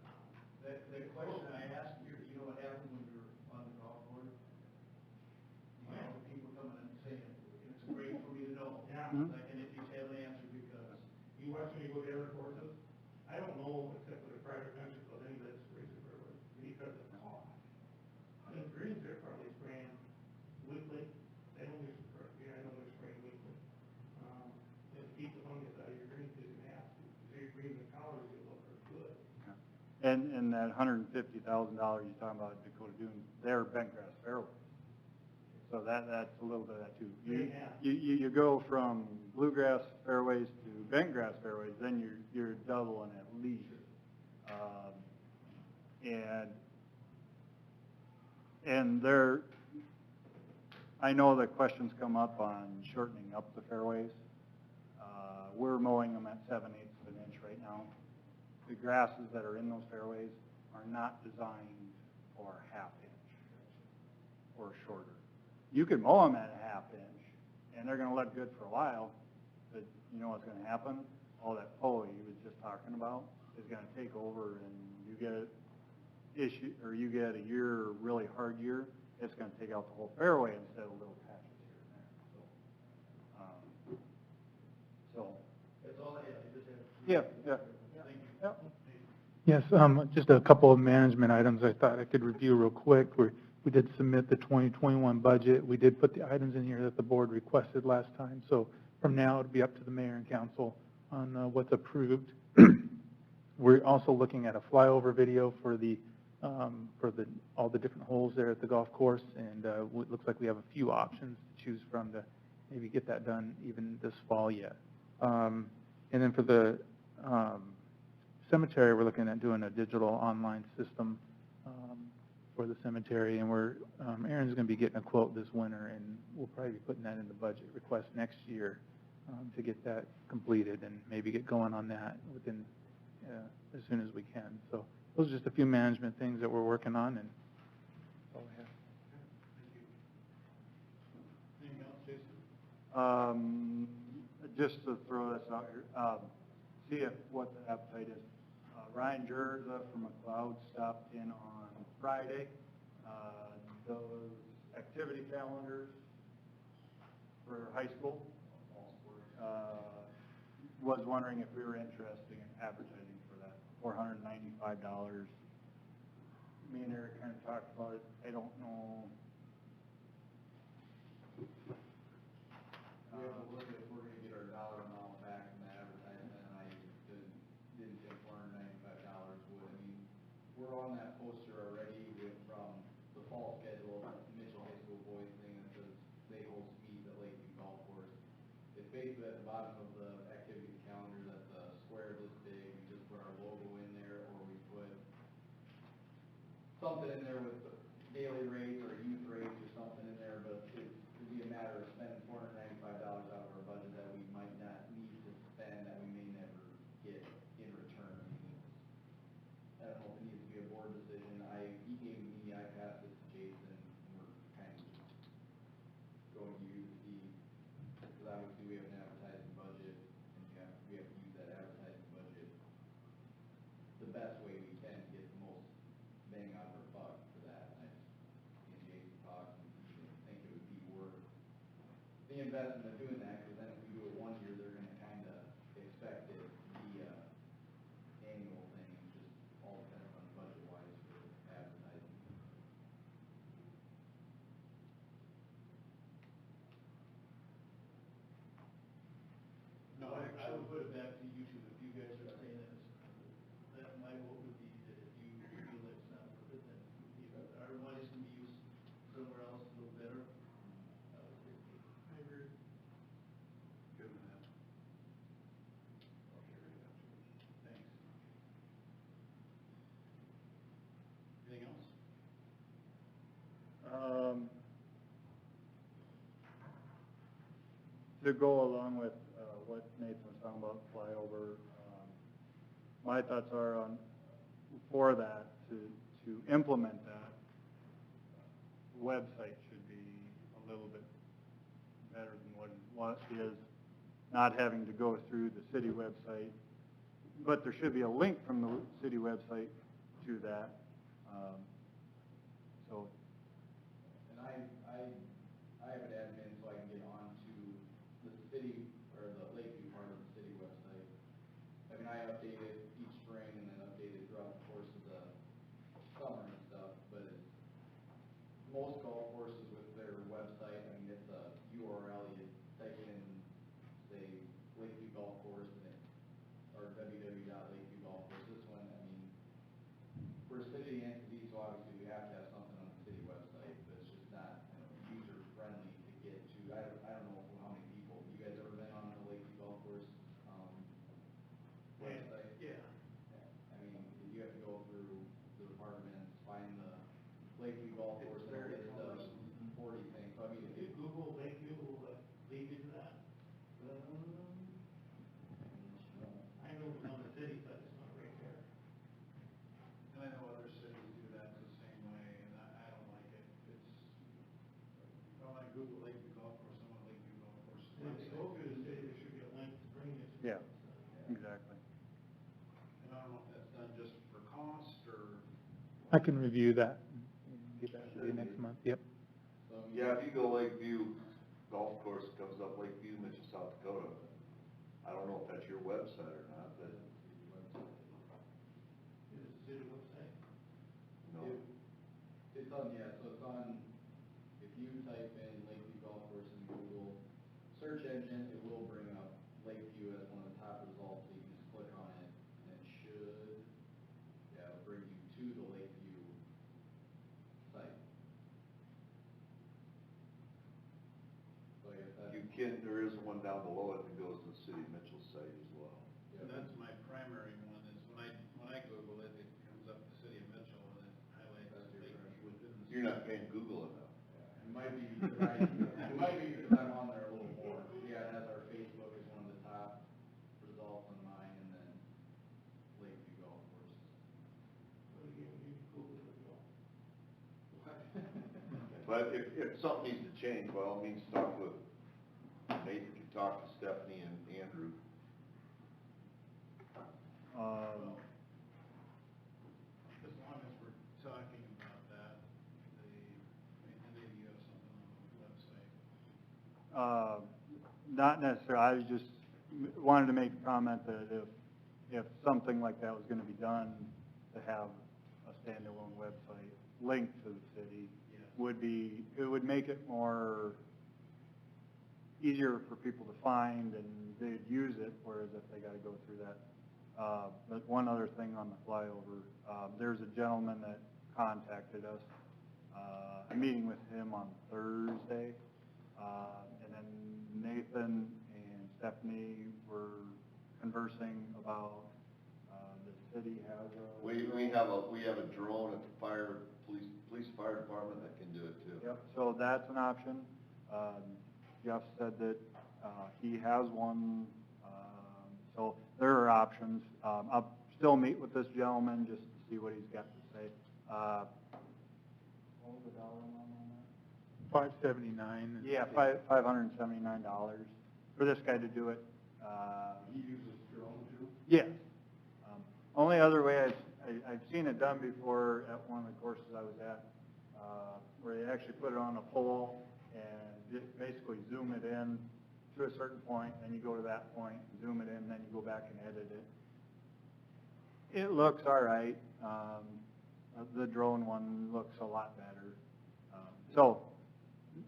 but, The question I asked you, you know what happened when you were on the golf board? You know, people coming and saying, it's great for me to know. Yeah. Mhm. Like, and if you have an answer, because you watch when you go to other courses, I don't know, except for the private country club, any that's racing fairways, because of cost. I mean, greens, they're probably spraying weekly, they don't get, I know they're spraying weekly. To keep the fungus out of your greens, because you have to, so your greens and colors, you look are good. And that $150,000 you're talking about Dakota Dunes, they're bentgrass fairways. So that's a little bit of that too. You go from bluegrass fairways to bentgrass fairways, then you're doubling at least. And there, I know that questions come up on shortening up the fairways. We're mowing them at 7/8 of an inch right now. The grasses that are in those fairways are not designed for a half inch or shorter. You can mow them at a half inch, and they're gonna look good for a while, but you know what's gonna happen? All that polo you was just talking about is gonna take over, and you get an issue, or you get a year, a really hard year, it's gonna take out the whole fairway instead of little patches here and there, so. that's all I had. I just had. Yeah. Thank you. Yep. Yes, just a couple of management items I thought I could review real quick. We did submit the 2021 budget. We did put the items in here that the board requested last time. So from now, it'll be up to the mayor and council on what's approved. We're also looking at a flyover video for the for all the different holes there at the golf course, and it looks like we have a few options to choose from to maybe get that done even this fall yet. And then for the cemetery, we're looking at doing a digital online system for the cemetery, and Aaron's going to be getting a quote this winter, and we'll probably be putting that in the budget request next year to get that completed and maybe get going on that within as soon as we can. So those are just a few management things that we're working on, and that's all I have. Anything else, Jason? Just to throw this out here, see what the appetite is. Ryan Jerza from McLeod stopped in on Friday. Those activity calendars for high school. Was wondering if we were interested in advertising for that. $495. Me and Eric kind of talked about it. I don't know. We have to look at if we're gonna get our dollar amount back from the advertisement, and I didn't think $495 would. I mean, we're on that poster already from the fall schedule, Mitchell High School boys thing that says they host meet at Lakeview Golf Course. It's basically at the bottom of the activity calendar that the square this big, we just put our logo in there, or we put something in there with the daily rates or youth rates or something in there, but it'd be a matter of spending $495 out of our budget that we might not need to spend, that we may never get in return. I don't know if it needs to be a board decision. He gave me, I passed it to Jason, and we're kind of going to use because obviously we have an advertising budget, and we have to use that advertising budget the best way we can to get the most bang out of our buck for that. And Jason talked, and he didn't think it would be worth the investment of doing that, because then if we do it 1 year, they're gonna kind of expect it to be a annual thing. It's just all depends on budget-wise for advertising. No, I would put it back to you two, if you guys are saying that my vote would be that if you feel that it's not worth it, then our money's gonna be used somewhere else a little better. I agree. Good with that. Thanks. Anything else? To go along with what Nathan was talking about, flyover, my thoughts are on, for that, to implement that, website should be a little bit better than what it is, not having to go through the city website, but there should be a link from the city website to that. So. And I have an admin so I can get onto the city, or the Lakeview part of the city website. I mean, I update it each spring and then update it throughout the course of the summer and stuff, but most golf courses with their website, I mean, it's a URL, you type in, say, Lakeview Golf Course, and or www.lakeview Golf Course. This one, I mean, we're a city entity, so obviously we have to have something on the city website, but it's just not, user-friendly to get to. I don't know how many people, you guys ever been on the Lakeview Golf Course website? Yeah. I mean, you have to go through the departments, find the Lakeview Golf Course, and a list of 40 things. So I mean, If Google Lakeview will lead you to that? I know it's on the city, but it's not right there. And I know other cities do that the same way, and I don't like it. I want to Google Lakeview Golf Course, I want Lakeview Golf Course. When they go through the city, there should be a link to bring it to. Yeah, exactly. And I don't know if that's done just for cost, or. I can review that and get that to you next month. Yep. Yeah, if you go Lakeview Golf Course, it comes up Lakeview, Mitchell, South Dakota. I don't know if that's your website or not, but. Is it the city website? No. It's on, yeah, so it's on, if you type in Lakeview Golf Course in Google search engine, it will bring up Lakeview as one of the top results, so you can just click on it, and it should, yeah, bring you to the Lakeview Ken, there is one down below it that goes to the city of Mitchell site as well. And that's my primary one, is when I Google it, it comes up the city of Mitchell, and it highlights Lakeview within the. You're not paying Google enough. It might be because I'm on there a little more. Yeah, it has our Facebook as one of the top results on mine, and then Lakeview Golf Course. But if something needs to change, by all means, talk with Nathan, can talk to Stephanie and Andrew. As long as we're talking about that, maybe you have something on the website. Not necessarily, I just wanted to make a comment that if something like that was gonna be done, to have a standalone website linked to the city it would make it more easier for people to find, and they'd use it, whereas if they gotta go through that. But one other thing on the flyover, there's a gentleman that contacted us. I'm meeting with him on Thursday, and then Nathan and Stephanie were conversing about, the city has a. We have a drone at the police fire department that can do it too. Yep, so that's an option. Jeff said that, he has one, so there are options. I'll still meet with this gentleman just to see what he's got to say. What was the dollar amount on that? $579. Yeah, $579 for this guy to do it. He uses drone too? Yes. Only other way I've seen it done before at one of the courses I was at, where they actually put it on a pole and just basically zoom it in to a certain point, then you go to that point, zoom it in, then you go back and edit it. It looks all right. The drone one looks a lot better.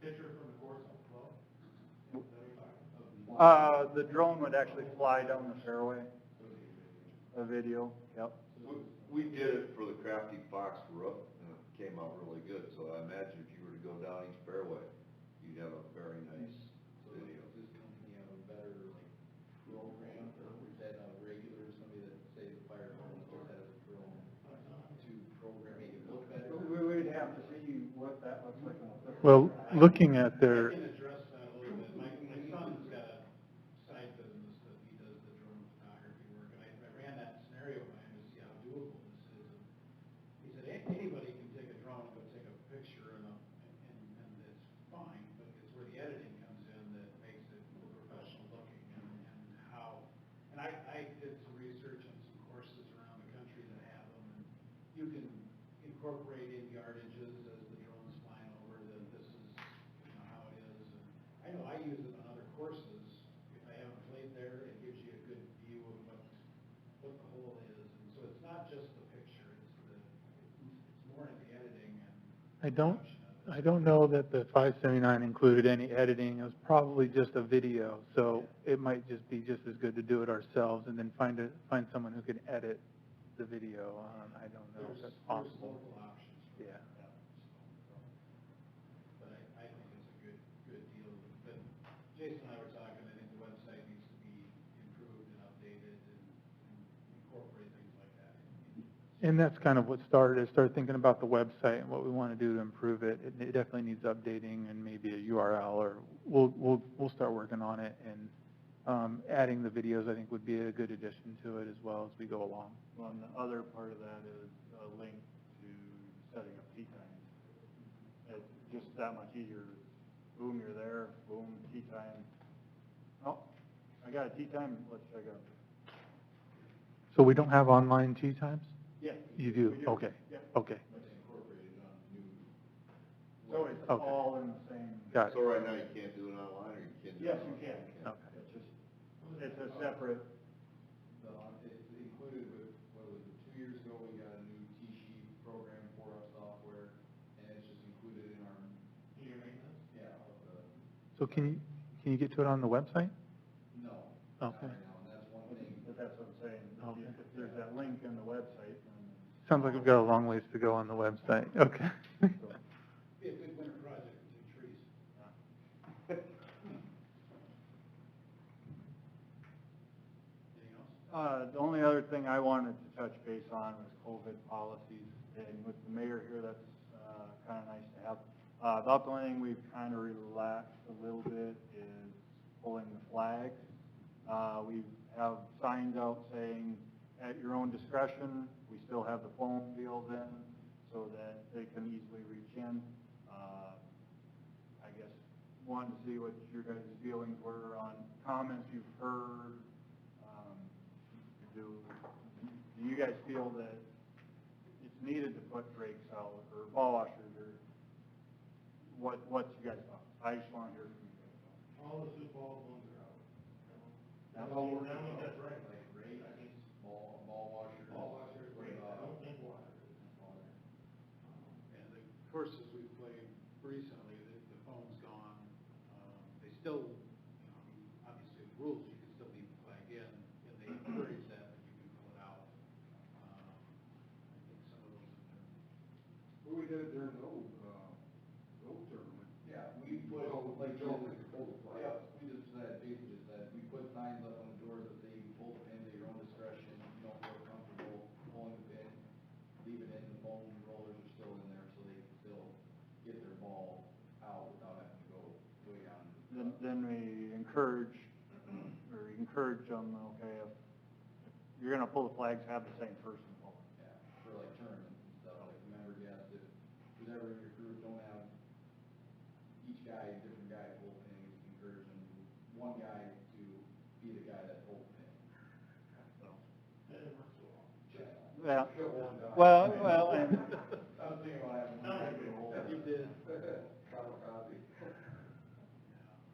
Picture from the course on the The drone would actually fly down the fairway. A video, yep. We did it for the Crafty Fox roof, and it came out really good, so I imagine if you were to go down each fairway, you'd have a very nice video. Does this company have a better, like, program, or is that a regular, somebody that, say, the fire department just has a drone to program, make it look better? We'd have to see what that looks like. Well, looking at I their, can address that a little bit. My son's got a side business that he does the drone photography work, and I ran that scenario by him to see how doable this is. And he said, anybody can take a drone and go take a picture, and it's fine, but it's where the editing comes in that makes it professional looking, and how, and I did some research on some courses around the country that have them, and you can incorporate in yardages as the drone's flying over, that this is, how it is. And I know I use it on other courses. If I haven't played there, it gives you a good view of what the hole is. And so it's not just the picture, it's more in the editing and I don't production of it. I don't know that the 579 included any editing. It was probably just a video, so it might just be just as good to do it ourselves and then find someone who can edit the video. I don't know if that's There's possible. local options for Yeah. that. But I think it's a good deal. But Jason and I were talking, I think the website needs to be improved and updated and incorporate things like that. And that's kind of what started. I started thinking about the website and what we want to do to improve it. It definitely needs updating and maybe a URL, or we'll start working on it. And adding the videos, I think, would be a good addition to it as well as we go along. Well, and the other part of that is a link to setting up tee times. It's just that much easier. Boom, you're there, boom, tee time. Oh, I got a tee time, let's check out. So we don't have online tee times? Yeah. You do? we Okay. Yep. Okay. Let's incorporate it on new. So it's Okay. all in the same. Got it. So right now, you can't do it online, or you can do it Yes, you online? can. Okay. It's a separate, It's included with, what was it, 2 years ago, we got a new T-sheet program for our software, and it's just included in our, of the, So can you get to it on the website? no. Not Okay. right now, and that's one thing. but that's what I'm saying. Okay. If there's that link in the website, then. Sounds like we've got a long ways to go on the website. Okay. Be a good winter project with 2 trees. The only other thing I wanted to touch base on was COVID policies, and with the mayor here, that's kind of nice to have. About the only thing we've kind of relaxed a little bit is pulling the flags. We have signs out saying, at your own discretion. We still have the foam wheels in so that they can easily reach in. I guess wanted to see what your guys' feelings were on comments you've heard. Do you guys feel that it's needed to put brakes out or ball washers, or what's you guys thought? I just want to hear from you guys. All the Sioux Falls ones are out. That's Now, all we're now doing. that's right. Like race, I think ball washers. ball washers, great, I don't think water. And the courses we've played recently, the foam's gone. They still, you know, I mean, obviously the rules, you can still leave the flag in, and they encourage that, but you can pull it out. I think some of those have been. Well, we did it during the old tournament. Yeah, we put, like, yeah, we just said, basically said, we put signs up on the doors that say you pull the pins at your own discretion, you don't feel comfortable pulling the pin, leave it in, the foam rollers are still in there, so they can still get their ball out without having to go way down. Then we encourage them, okay, if you're gonna pull the flags, have the same person pull it. Yeah, for like tournaments and stuff, like remember, yes, if who's ever in your group don't have each guy, different guy pull pins, encourage them, one guy to be the guy that pulls the pin. So. Yeah, well, and I was thinking about having one guy do the whole. You did. Kamikaze.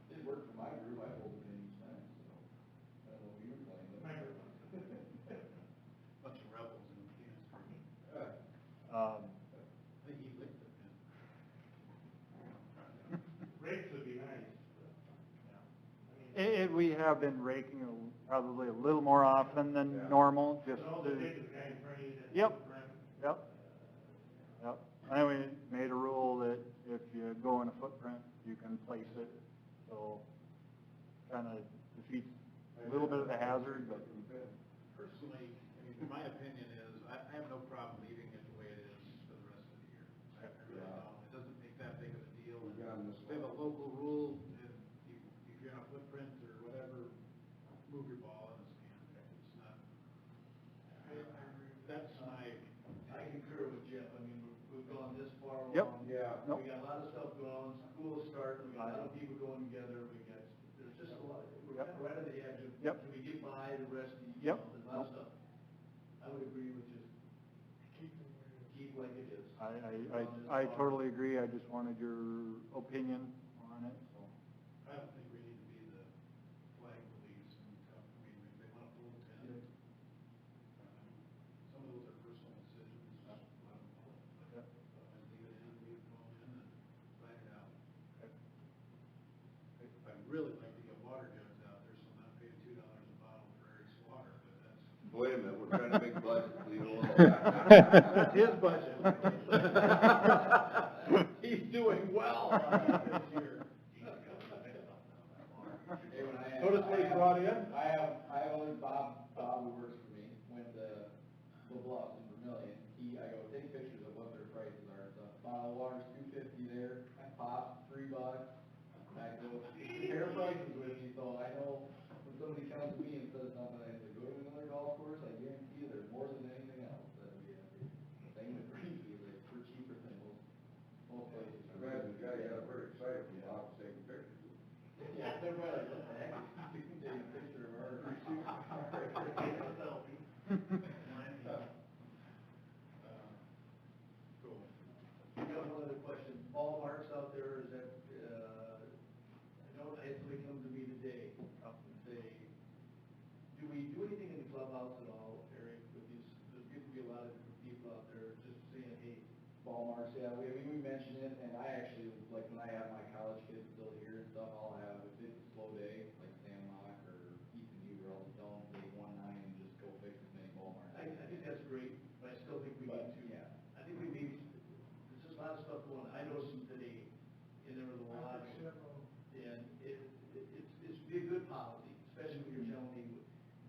It worked for my group, I pulled the pin each time, so, I don't know if you were playing, but. Bunch of rebels in the dance group. um, I think he licked the pin. Rakes would be nice, but, I mean. we have been raking probably a little more often than normal, just But all to. the big guy in front of you that. Yep. Yep. And we made a rule that if you go in a footprint, you can place it, so kind of defeats a little bit of the hazard, but. Personally, I mean, my opinion is, I have no problem leaving it the way it is for the rest of the year. I really don't. It doesn't make that big of a deal. We have a local rule, if you're in a footprint or whatever, move your ball in the stand. It's not, that's my. I concur with Jeff, I mean, we've gone this far along. Yep. Yeah. Nope. We got a lot of stuff going on, school's starting, we got a lot of people going together, there's just a lot, we're kind of right at the edge of, Yep. can we get by the rest of the, Yep. there's a lot of stuff. I would agree with just keep like it is. I totally agree, I just wanted your opinion on it, so. I don't think we need to be the flag police and stuff. I mean, if they want to pull the pin, some of those are personal decisions, just let them pull it. Yep. Otherwise, leave it in, leave the phone in, and flag it out. I'd really like to get water jugs out there, so I'm not paying $2 a bottle for Eric's water, but that's. Wait a minute, we're trying to make budgets, leave it alone. That's his budget. He's doing well this year. Hey, when I have- Notice what he brought in? I have other Bob who works for me, went to the Bluffs in Vermillion, I go take pictures of what their prices are, so bottle of water's $2.50 there, pop, $3, and I go, compare prices with me, so I know when somebody comes to me and says something, I say, go to another golf course, I guarantee you there's more than anything else that we have here. Same with greenfield, like, we're cheaper than most places. Imagine the guy got very excited when Bob was taking pictures. Yeah, they're probably like, what the heck, you can take a picture of our suit. Cool. I got one other question, ball marks out there, is that, I know I had somebody come to me today, and say, do we do anything in the clubhouse at all, Eric, with these, there's getting to be a lot of different people out there just saying, hey, Ball marks, yeah, we mentioned it, and I actually, like, when I have my college kids still here and stuff, I'll have, if it's a slow day, like Sam Mock or Ethan Huber, I'll tell them, take 1-9 and just go fix as many ball marks. I think that's great, but I still think we need to. Yeah. I think we need, there's just a lot of stuff going, I noticed some today, in there was a lot, and it's be a good policy, especially when you're telling me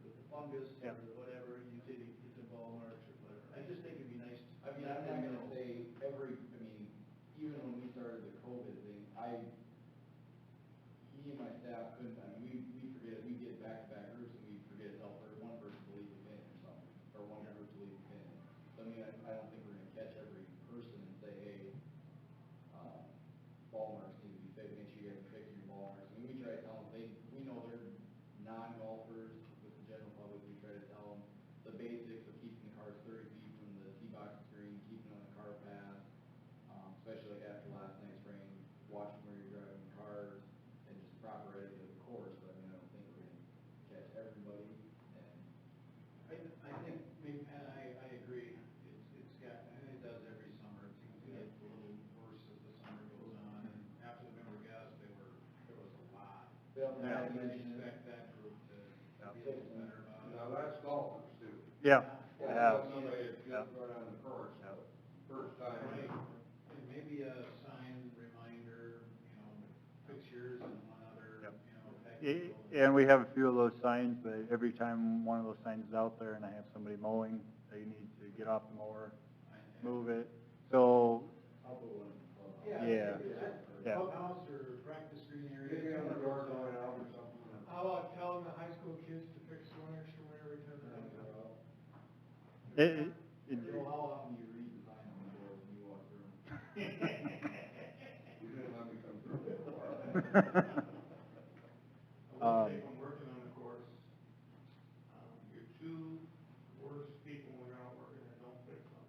with the fungus, Yeah. or watching where you're driving cars and just proper etiquette of the course, but I mean, I don't think we're gonna catch everybody, and I think, maybe, and I agree, it's got, and it does every summer, it seems to get a little worse as the summer goes on, and after the member guests, there was a lot. Bill, I I would mentioned it. expect that group to be a little better about it. Now, that's golfers too. Yeah, Yeah, yeah. somebody that's just got on the course, first time. Right, and maybe a sign reminder, pictures and one other, technical. And we have a few of those signs, but every time one of those signs is out there and I have somebody mowing, they need to get off the mower, move it. So, I'll put one. Yeah. Yeah. Clubhouse or practice green area. Maybe on the door going out or something. How about telling the high school kids to fix one extra one every time they come out? Bill, how often do you read the sign on the door when you walk through? You didn't let me come through before. I will say, when working on the course, your two worst people when you're out working and don't fix them.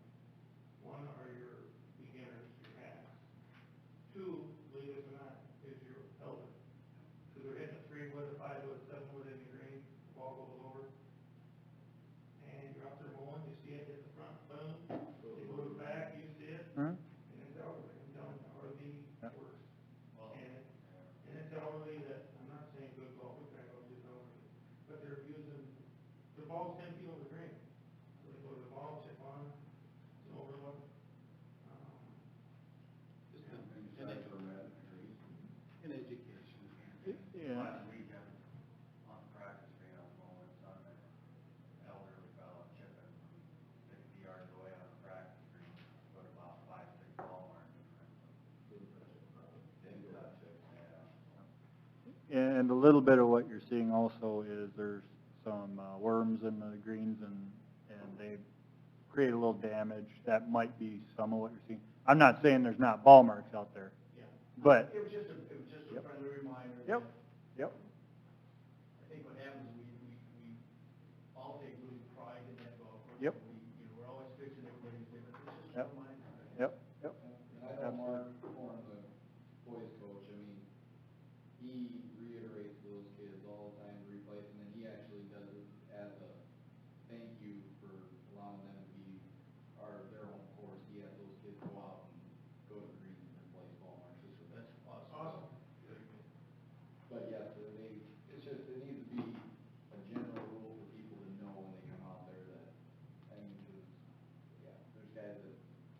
One are your beginners, your hacks. Two, believe it or not, is your elders. Because they're hitting a 3-wood, a 5-wood, 7-wood in the green, the ball goes over. And you're out there mowing, you see it hit the front, boom, you move it back, you see it. Mhm. And it's elderly, I'm telling you, are the Yep. worst. And it's elderly that, I'm not saying good golfers, I go just elderly, but they're using, the ball's 10 feet over the green. So they go to the ball, chip on, it's overlook. Just And an decide for a minute, agrees. education. Yeah. Last weekend, on the practice green, I was mowing Sunday, elderly fellow chipping 60 yards away on the practice green, put about 5, 6 ball marks in there. Didn't touch it, yeah. And a little bit of what you're seeing also is there's some worms in the greens and they create a little damage. That might be some of what you're seeing. I'm not saying there's not ball marks out there, Yeah. but, It was just a Yep. friendly reminder. Yep. that yep, I think what happens, we all take really pride in that golf course. Yep. We're always fixing everybody's different, it's just Yep. a reminder. yep, yep. And I know Mark Horn, the boys coach, I mean, he reiterates to those kids all the time to replace, and then he actually does it as a thank you for allowing them to be their home course. He has those kids go out and go to the greens and replace ball marks. Just for That's awesome. Awesome. But yes, it's just, it needs to be a general rule for people to know when they come out there that, I mean, because, yeah, there's guys that,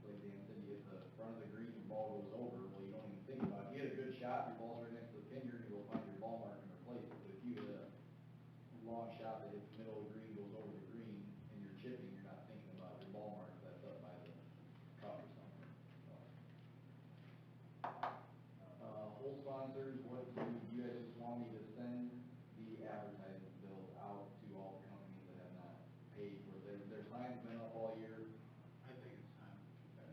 like Dan said, you hit the front of the green, your ball goes over, well, you don't even think about it. You hit a good shot, your ball's right next to the pin, you're gonna go find your ball mark and replace it. But if you hit a long shot that hits the middle of the green, goes over the green, and you're chipping, you're not thinking about your ball mark that's up by the cup or something, so. Whole sponsors, what do you guys just want me to send the advertising bills out to all the companies that have not paid for their signs been up all year? I think it's time.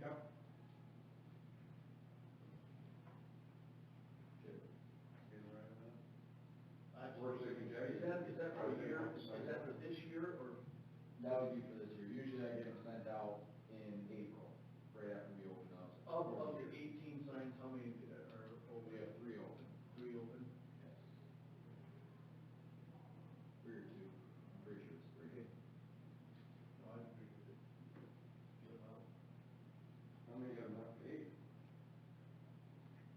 Yep. Chip, you all right with that? Worst they can tell you. Is that for a year, is that for this year, or? That would be for this year, usually I get them sent out in April, right after we open up. Of your 18 signs, how many are open? We have 3 open. 3 open? Yes. 3 or 2, I'm pretty sure it's 3. No, I agree with it. Get them out. How many have not paid?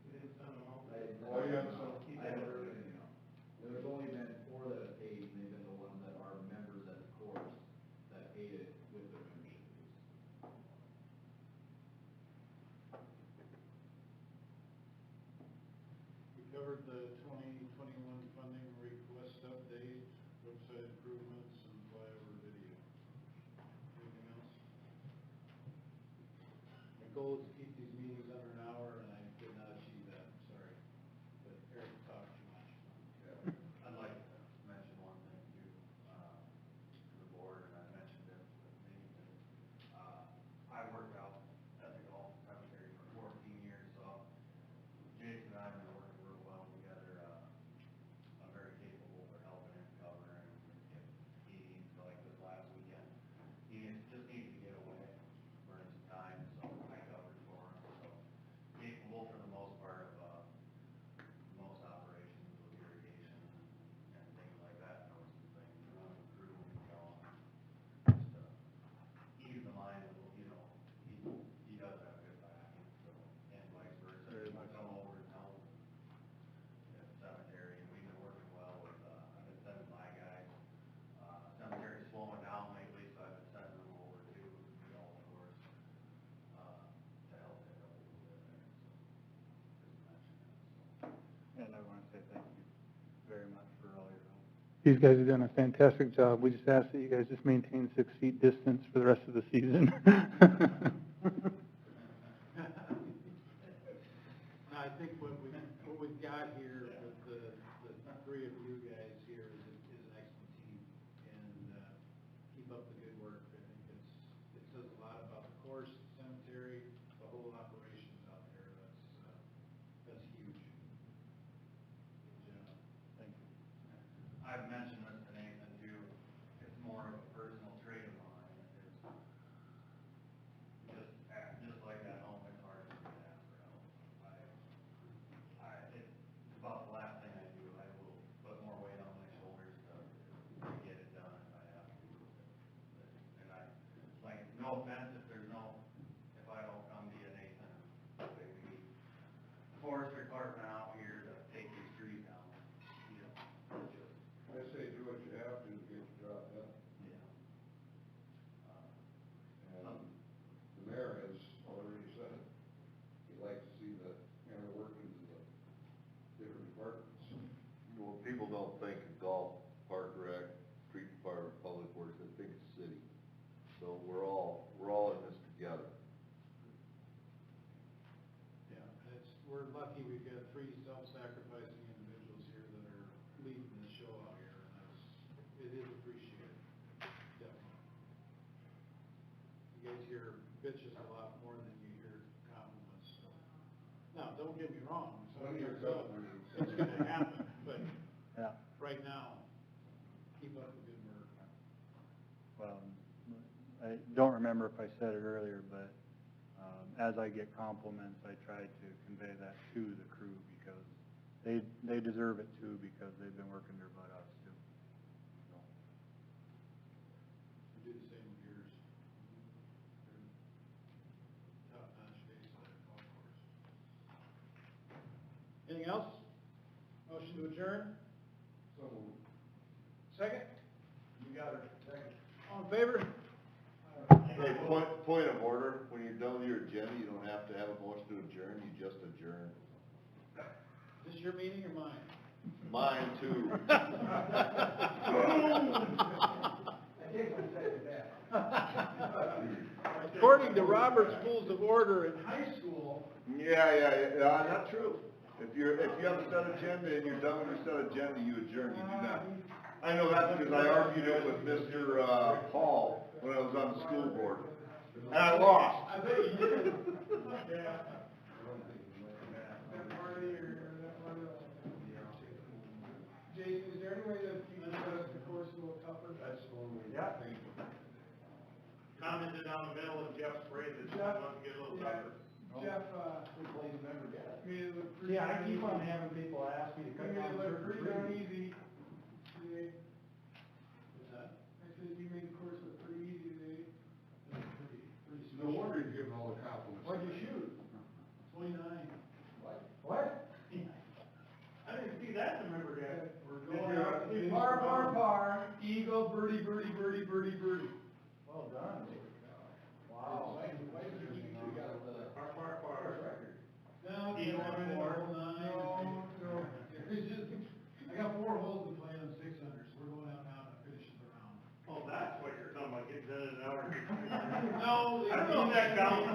We didn't send them out. Oh, yeah, so- I haven't heard anything else. There's only been 4 that have paid, and they've been the ones that are members at the course that paid it with their membership fees. We covered the 2021 funding request update, website improvements, and flyover video. Anything else? My goal is to keep these meetings under an hour, and I did not achieve that, I'm sorry. But Eric talked too much. I'd like to mention one thing too, to the board, and I mentioned it with me, I worked out at the golf cemetery for 14 years, so Jason and I have been working real well together. I'm very capable for helping him cover, and if he needs, like this last weekend, he just needed to get away, burn some time, so I covered for him, so These guys have done a fantastic job. We just ask that you guys just maintain 6 feet distance for the rest of the season. No, I think what we've got here with the three of you guys here is an excellent team, and keep up the good work. I think it says a lot about the course, the cemetery, the whole operations out there. That's huge. Good job. Thank you. I've mentioned this to Nathan too, it's more of a personal trait of mine, is just like at home, it's hard for me to ask for help. It's about the last thing I do, I will put more weight on my shoulders to get it done if I have to. And like, no offense if if I don't come to you, Nathan, say we need forester department out here to take these trees down, you know, it's just, I say do what you have to get the job done. yeah. And the mayor has already said it. He'd like to see the inner workings of the different departments. Well, people don't think of golf, park rec, street department, public works, they think of city. So we're all in this together. Yeah, we're lucky we've got three self-sacrificing individuals here that are leading the show out here, and it is appreciated, definitely. You guys hear bitches a lot more than you hear compliments, so. Now, don't get me wrong, When something you're comes up, good, it's gonna happen, but Yeah, right now, keep up the good work. well, I don't remember if I said it earlier, but as I get compliments, I try to convey that to the crew because they deserve it too because they've been working their butt off too. So, We do the same with yours. They're top-notch base on that golf course. Anything else? Motion to adjourn? So moved. Second? You got it. Second. All in favor? Hey, point of order, when you're done with your agenda, you don't have to have a motion to adjourn, you just adjourn. Is this your meeting or mine? Mine too. According to Robert's Rules of Order in high school. Yeah, not true. If you have a set agenda and you're done with your set agenda, you adjourn, you do not. I know that because I argued it with Mr. Paul when I was on the school board. And I lost. I bet you did. Yeah. That party or that party. Jason, is there any way that you can adjust the course a little tougher? That's the one we Yeah. think. Commented down the middle of Jeff's phrase, that Jeff, wants to get a little yeah, tougher. Jeff, Please remember that. made it look pretty. Yeah, I keep on easy. having people ask me to cut You made down it look certain pretty darn trees. easy today. What's that? I said you made the course look pretty easy today. That's pretty No special. wonder you're giving all the compliments. What'd you shoot? 29. What? I didn't see that in the member guide. We're going out to finish. Par, eagle, birdie, birdie, birdie, birdie, birdie. Well done. Wow. Why did you think you got Par. record? No, Eagle I on went in four. hole 9. No. It's just, I got 4 holes to play on 6 under, so we're going out now to finish the round. Oh, that's what you're talking about, getting done in an hour. No, I've seen that count,